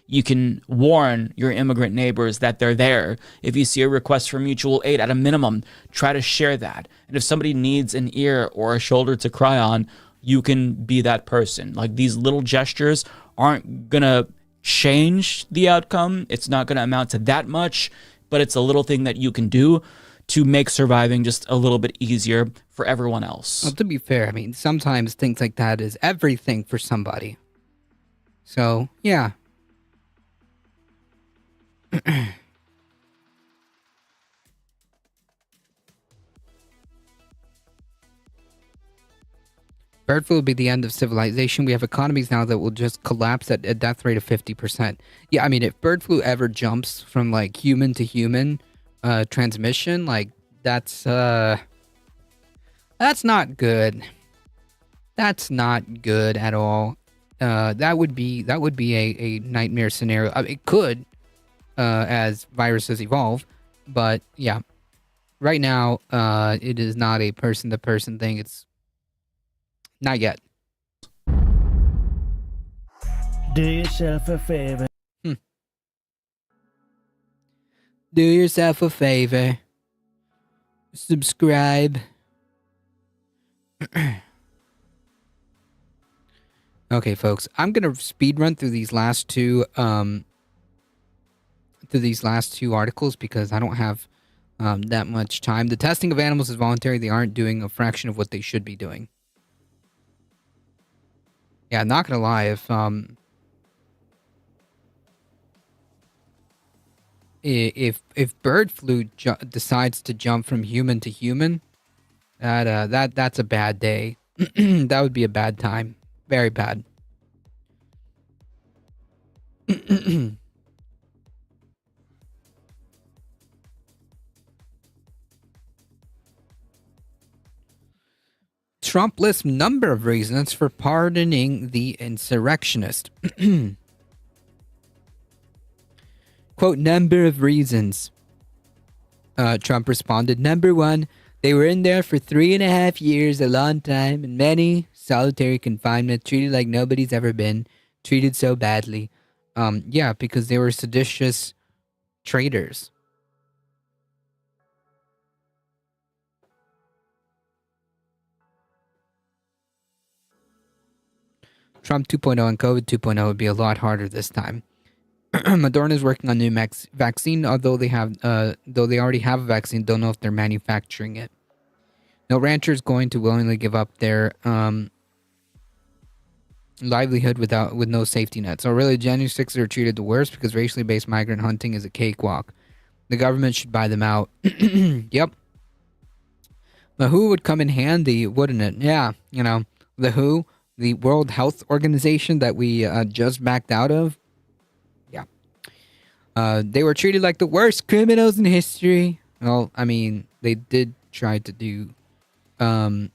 Speaker 9: You can warn your immigrant neighbors that they're there. If you see a request for mutual aid, at a minimum, try to share that. And if somebody needs an ear or a shoulder to cry on, you can be that person. Like, these little gestures aren't going to change the outcome. It's not going to amount to that much, but it's a little thing that you can do to make surviving just a little bit easier for everyone else.
Speaker 2: Well, to be fair, I mean, sometimes things like that is everything for somebody. So, yeah. Bird flu will be the end of civilization. We have economies now that will just collapse at a death rate of 50%. Yeah, I mean, if bird flu ever jumps from, like, human to human transmission, like, that's not good. That's not good at all. That would be a nightmare scenario. I mean, it could, as viruses evolve, but yeah, right now, it is not a person-to-person thing. It's not yet.
Speaker 21: Do yourself a favor.
Speaker 2: Do yourself a favor. Subscribe. Okay, folks, I'm gonna speed run through these last two articles because I don't have that much time. The testing of animals is voluntary. They aren't doing a fraction of what they should be doing. Yeah, not gonna lie, if bird flu decides to jump from human to human, that's a bad day. That would be a bad time. Very bad. Trump lists number of reasons for pardoning the insurrectionist. Quote, number of reasons. Trump responded, number one, they were in there for 3.5 years, a long time, and many solitary confinement, treated like nobody's ever been, treated so badly. Yeah, because they were seditious traitors. Trump 2.0 and COVID 2.0 would be a lot harder this time. Moderna is working on new vaccine, although they already have a vaccine, don't know if they're manufacturing it. No rancher is going to willingly give up their livelihood with no safety net. So really, January 6th are treated the worst because racially based migrant hunting is a cakewalk. The government should buy them out. Yep. The WHO would come in handy, wouldn't it? Yeah, the WHO, the World Health Organization that we just backed out of. Yeah. They were treated like the worst criminals in history. Well, I mean, they did try to do an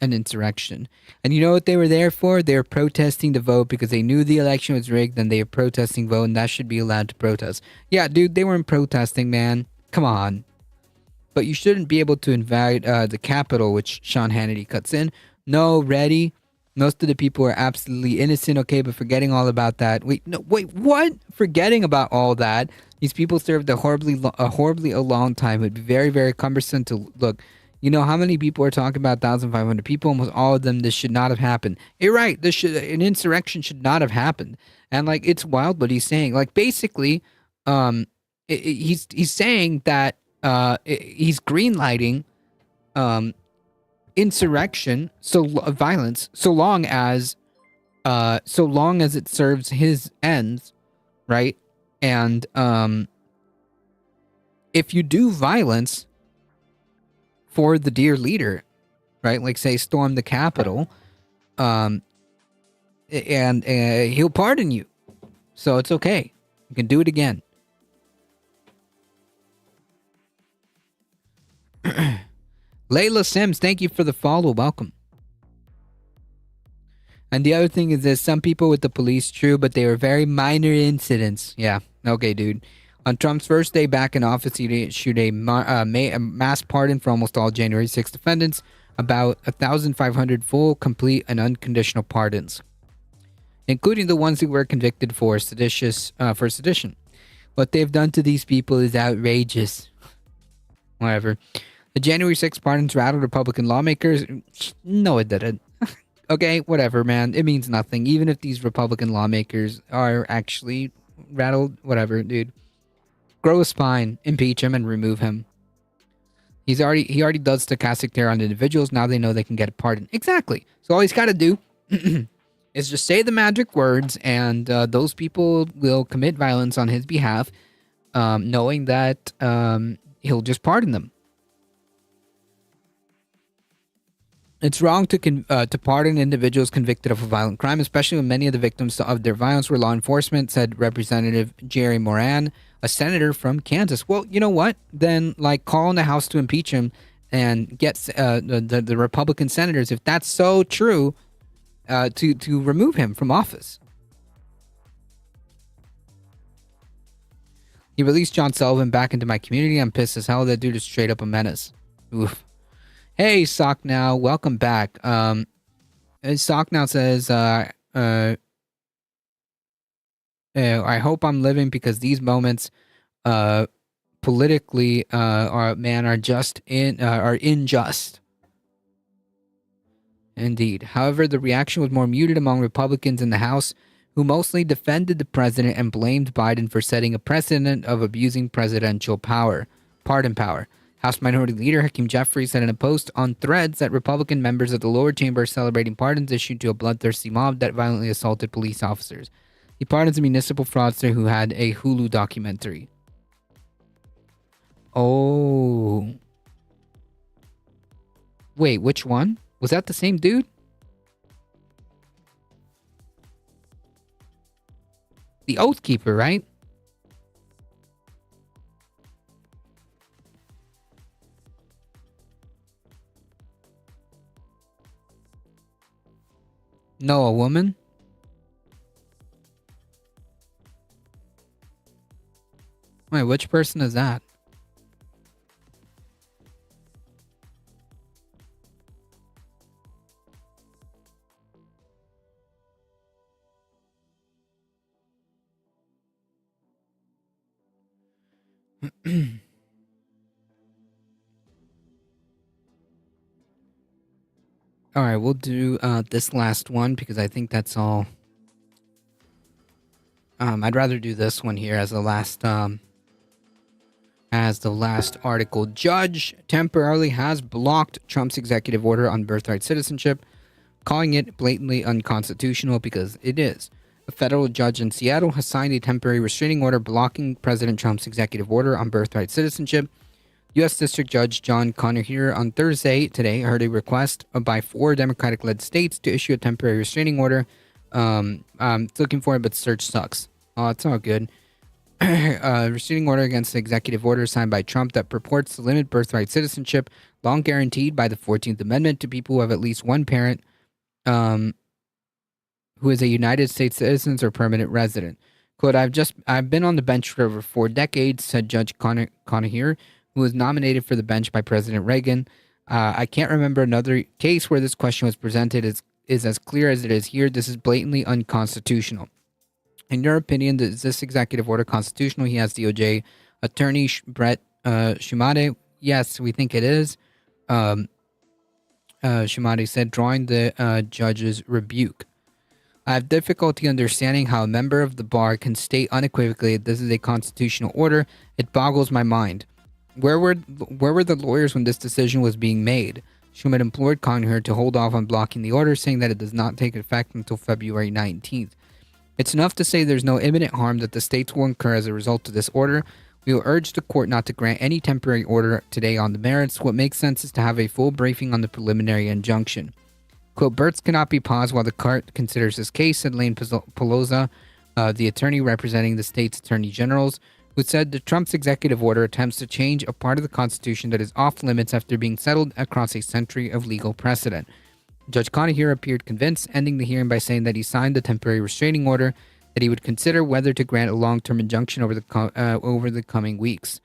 Speaker 2: insurrection. And you know what they were there for? They were protesting the vote because they knew the election was rigged and they were protesting vote, and that should be allowed to protest. Yeah, dude, they weren't protesting, man. Come on. But you shouldn't be able to invade the Capitol, which Sean Hannity cuts in. No, ready? Most of the people are absolutely innocent, okay, but forgetting all about that. Wait, what? Forgetting about all that. These people served a horribly long time. It would be very, very cumbersome to look. You know how many people are talking about 1,500 people? Almost all of them. This should not have happened. You're right. An insurrection should not have happened. And like, it's wild what he's saying. Like, basically, he's saying that he's greenlighting insurrection, violence, so long as it serves his ends, right? And if you do violence for the dear leader, right? Like, say, storm the Capitol, and he'll pardon you, so it's okay. You can do it again. Layla Sims, thank you for the follow. Welcome. And the other thing is there's some people with the police, true, but they were very minor incidents. Yeah. Okay, dude. On Trump's first day back in office, he issued a mass pardon for almost all January 6th defendants. about 1,500 full, complete, and unconditional pardons, including the ones who were convicted for sedition. What they've done to these people is outrageous. Whatever. The January 6th pardons rattled Republican lawmakers. No, it didn't. Okay, whatever, man. It means nothing. Even if these Republican lawmakers are actually rattled, whatever, dude. Grow a spine, impeach him, and remove him. He already does stochastic terror on individuals. Now they know they can get a pardon. Exactly. So all he's got to do is just say the magic words, and those people will commit violence on his behalf, knowing that he'll just pardon them. It's wrong to pardon individuals convicted of a violent crime, especially when many of the victims of their violence were law enforcement, said Representative Jerry Moran, a senator from Kansas. Well, you know what? Then, call on the House to impeach him and get the Republican senators, if that's so true, to remove him from office. He released John Sullivan back into my community. I'm pissed as hell. That dude is straight up a menace. Oof. Hey, Sock Now, welcome back. Sock Now says, I hope I'm living because these moments, politically, are unjust. Indeed. However, the reaction was more muted among Republicans in the House, who mostly defended the president and blamed Biden for setting a precedent of abusing presidential pardon power. House Minority Leader Hakeem Jeffries said in a post on Threads that Republican members of the lower chamber are celebrating pardons issued to a bloodthirsty mob that violently assaulted police officers. He pardons a municipal fraudster who had a Hulu documentary. Oh. Wait, which one? Was that the same dude? The Oath Keeper, right? No, a woman? Wait, which person is that? All right, we'll do this last one because I think that's all. I'd rather do this one here as the last article. Judge temporarily has blocked Trump's executive order on birthright citizenship, calling it blatantly unconstitutional because it is. A federal judge in Seattle has signed a temporary restraining order blocking President Trump's executive order on birthright citizenship. U.S. District Judge John Conahir on Thursday today heard a request by 4 Democratic-led states to issue a temporary restraining order. I'm looking for it, but search sucks. Oh, it's all good. Restraining order against the executive order signed by Trump that purports to limit birthright citizenship, long guaranteed by the 14th Amendment to people who have at least one parent who is a United States citizen or permanent resident. Quote, I've been on the bench for over 4 decades, said Judge Conahir, who was nominated for the bench by President Reagan. I can't remember another case where this question was presented is as clear as it is here. This is blatantly unconstitutional. In your opinion, is this executive order constitutional? He asked DOJ Attorney Brett Shumate. Yes, we think it is. Shumate said, drawing the judge's rebuke. I have difficulty understanding how a member of the bar can state unequivocally that this is a constitutional order. It boggles my mind. Where were the lawyers when this decision was being made? Schumann implored Conahir to hold off on blocking the order, saying that it does not take effect until February 19th. It's enough to say there's no imminent harm that the states will incur as a result of this order. We will urge the court not to grant any temporary order today on the merits. What makes sense is to have a full briefing on the preliminary injunction. Quote, Burt's cannot be paused while the court considers this case, said Lane Pelosi, the attorney representing the state's attorney generals, who said that Trump's executive order attempts to change a part of the Constitution that is off limits after being settled across a century of legal precedent. Judge Conahir appeared convinced, ending the hearing by saying that he signed the temporary restraining order, that he would consider whether to grant a long-term injunction over the coming weeks.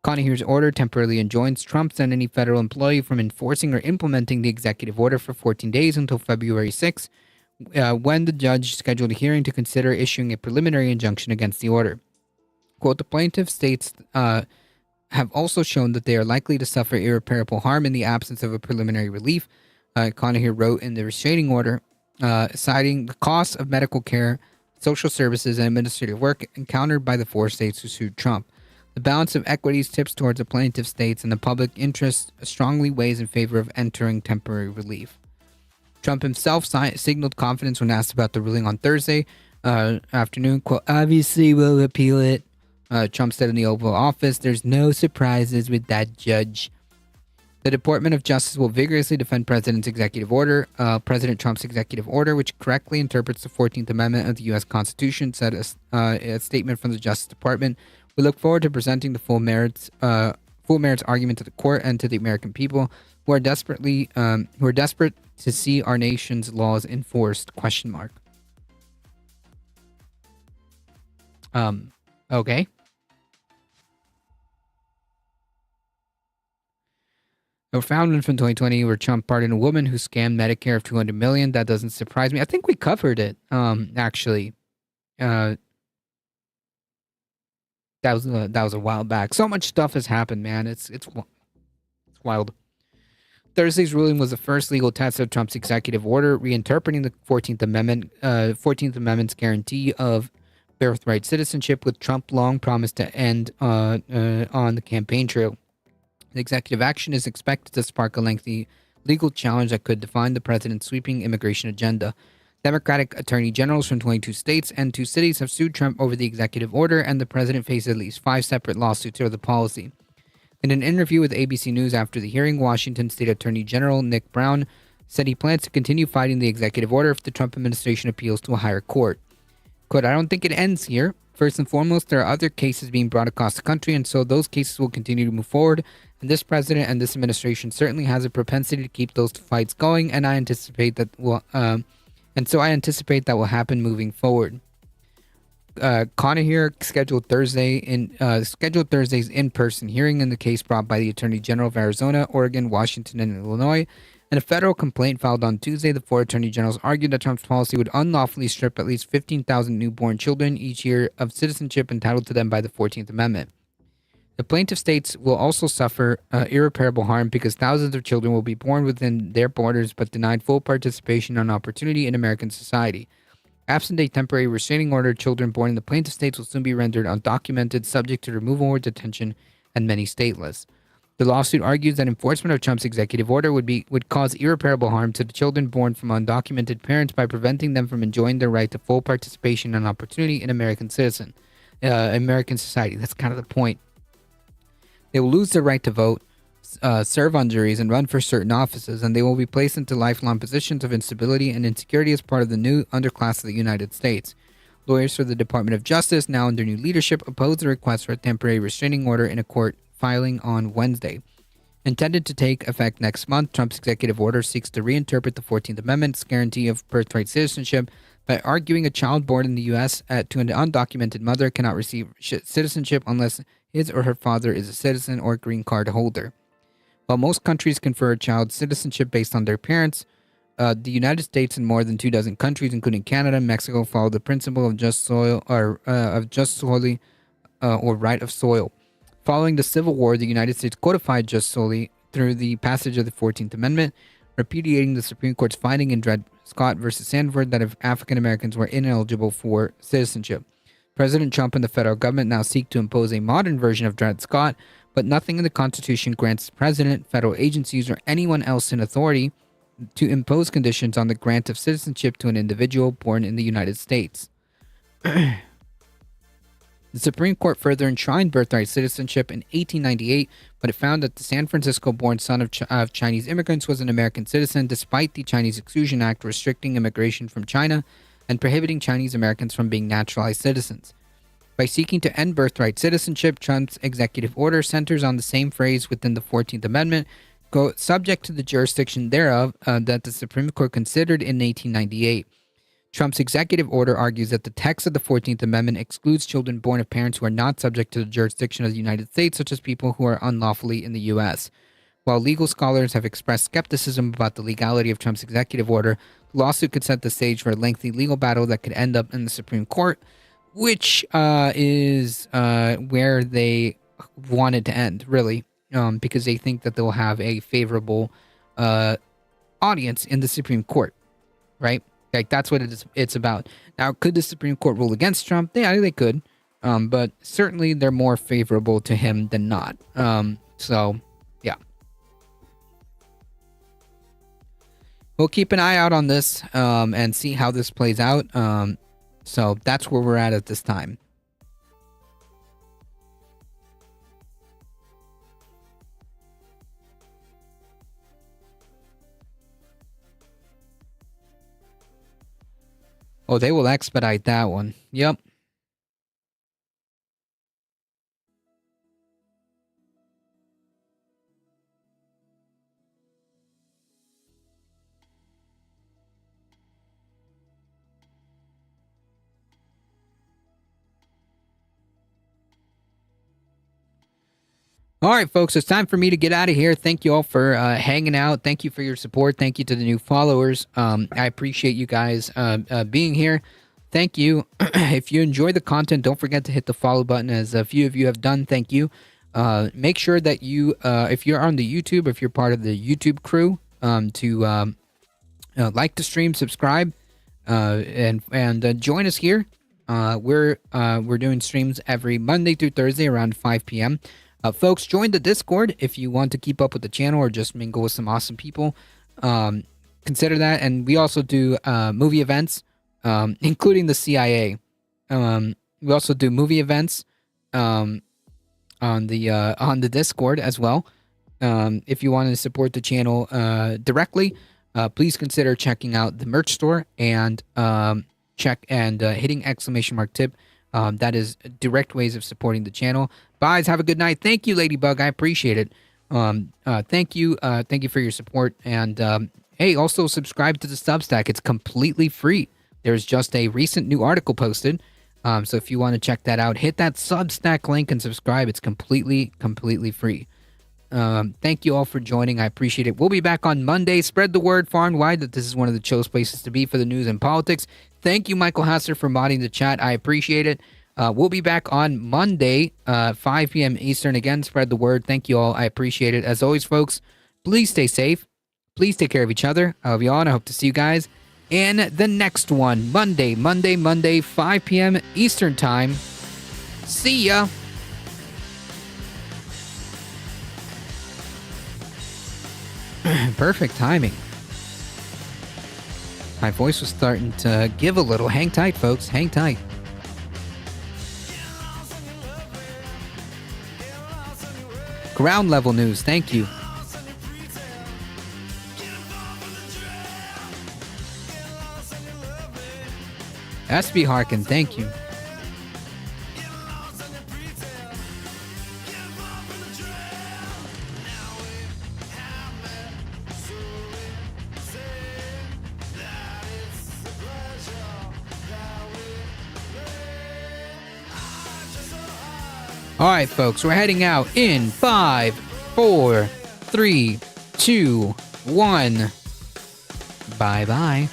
Speaker 2: Conaher's order temporarily enjoins Trump and any federal employee from enforcing or implementing the executive order for 14 days until February 6, when the judge scheduled a hearing to consider issuing a preliminary injunction against the order. Quote, the plaintiff states have also shown that they are likely to suffer irreparable harm in the absence of a preliminary relief, Conaher wrote in the restraining order, citing the costs of medical care, social services, and administrative work encountered by the 4 states who sued Trump. The balance of equities tips towards the plaintiff states and the public interest strongly weighs in favor of entering temporary relief. Trump himself signaled confidence when asked about the ruling on Thursday afternoon. Quote, obviously we'll appeal it. Trump said in the Oval Office, there's no surprises with that judge. The Department of Justice will vigorously defend President Trump's executive order, which correctly interprets the 14th Amendment of the U.S. Constitution, said a statement from the Justice Department. We look forward to presenting the full merits argument to the court and to the American people who are desperate to see our nation's laws enforced. ? Okay. A found from 2020 where Trump pardoned a woman who scammed Medicare of $200 million. That doesn't surprise me. I think we covered it. Actually, that was a while back. So much stuff has happened, man. It's wild. Thursday's ruling was the first legal test of Trump's executive order, reinterpreting the 14th Amendment's guarantee of birthright citizenship, with Trump long promised to end on the campaign trail. The executive action is expected to spark a lengthy legal challenge that could define the president's sweeping immigration agenda. Democratic attorney generals from 22 states and 2 cities have sued Trump over the executive order, and the president faces at least 5 separate lawsuits over the policy. In an interview with ABC News after the hearing, Washington State Attorney General Nick Brown said he plans to continue fighting the executive order if the Trump administration appeals to a higher court. Quote, I don't think it ends here. First and foremost, there are other cases being brought across the country, and so those cases will continue to move forward. And this president and this administration certainly has a propensity to keep those fights going, and I anticipate that will happen moving forward. Conaher scheduled Thursday's in-person hearing in the case brought by the Attorney General of Arizona, Oregon, Washington, and Illinois. In a federal complaint filed on Tuesday, the 4 attorney generals argued that Trump's policy would unlawfully strip at least 15,000 newborn children each year of citizenship entitled to them by the 14th Amendment. The plaintiff states will also suffer irreparable harm because thousands of children will be born within their borders but denied full participation and opportunity in American society. Absent a temporary restraining order, children born in the plaintiff states will soon be rendered undocumented, subject to removal or detention, and many stateless. The lawsuit argues that enforcement of Trump's executive order would cause irreparable harm to the children born from undocumented parents by preventing them from enjoying their right to full participation and opportunity in American society. That's kind of the point. They will lose their right to vote, serve on juries, and run for certain offices, and they will be placed into lifelong positions of instability and insecurity as part of the new underclass of the United States. Lawyers for the Department of Justice, now under new leadership, oppose the request for a temporary restraining order in a court filing on Wednesday. Intended to take effect next month, Trump's executive order seeks to reinterpret the 14th Amendment's guarantee of birthright citizenship by arguing a child born in the U.S. to an undocumented mother cannot receive citizenship unless his or her father is a citizen or green card holder. While most countries confer a child's citizenship based on their parents, the United States and more than 24 countries, including Canada and Mexico, follow the principle of just soil or right of soil. Following the Civil War, the United States codified jus soli through the passage of the 14th Amendment, repudiating the Supreme Court's finding in Dred Scott versus Sandford that if African Americans were ineligible for citizenship. President Trump and the federal government now seek to impose a modern version of Dred Scott, but nothing in the Constitution grants the president, federal agencies, or anyone else in authority to impose conditions on the grant of citizenship to an individual born in the United States. The Supreme Court further enshrined birthright citizenship in 1898, but it found that the San Francisco-born son of Chinese immigrants was an American citizen, despite the Chinese Exclusion Act restricting immigration from China and prohibiting Chinese Americans from being naturalized citizens. By seeking to end birthright citizenship, Trump's executive order centers on the same phrase within the 14th Amendment, subject to the jurisdiction thereof, that the Supreme Court considered in 1898. Trump's executive order argues that the text of the 14th Amendment excludes children born of parents who are not subject to the jurisdiction of the United States, such as people who are unlawfully in the U.S. While legal scholars have expressed skepticism about the legality of Trump's executive order, the lawsuit could set the stage for a lengthy legal battle that could end up in the Supreme Court, which is where they want it to end, really, because they think that they'll have a favorable audience in the Supreme Court, right? Like, that's what it's about. Now, could the Supreme Court rule against Trump? Yeah, they could, but certainly they're more favorable to him than not. So, yeah. We'll keep an eye out on this and see how this plays out. So that's where we're at this time. Oh, they will expedite that one. Yep. All right, folks, it's time for me to get out of here. Thank you all for hanging out. Thank you for your support. Thank you to the new followers. I appreciate you guys being here. Thank you. If you enjoy the content, don't forget to hit the follow button, as a few of you have done. Thank you. Make sure that you, if you're on the YouTube, if you're part of the YouTube crew, to like the stream, subscribe, and join us here. We're doing streams every Monday through Thursday around 5 p.m. Folks, join the Discord if you want to keep up with the channel or just mingle with some awesome people. Consider that. And we also do movie events, including the CIA. We also do movie events on the Discord as well. If you want to support the channel directly, please consider checking out the merch store and hitting !tip. That is direct ways of supporting the channel. Guys, have a good night. Thank you, Ladybug. I appreciate it. Thank you. Thank you for your support. And hey, also subscribe to the Substack. It's completely free. There's just a recent new article posted. So if you want to check that out, hit that Substack link and subscribe. It's completely free. Thank you all for joining. I appreciate it. We'll be back on Monday. Spread the word far and wide that this is one of the chillest places to be for the news and politics. Thank you, Michael Hasser, for modding the chat. I appreciate it. We'll be back on Monday, 5 p.m. Eastern. Again, spread the word. Thank you all. I appreciate it. As always, folks, please stay safe. Please take care of each other. I love you all, and I hope to see you guys in the next one. Monday, 5 p.m. Eastern Time. See ya. Perfect timing. My voice was starting to give a little. Hang tight, folks. Hang tight. Ground level news. Thank you. SB Harkin. Thank you. All right, folks, we're heading out in 5, 4, 3, 2, 1. Bye-bye.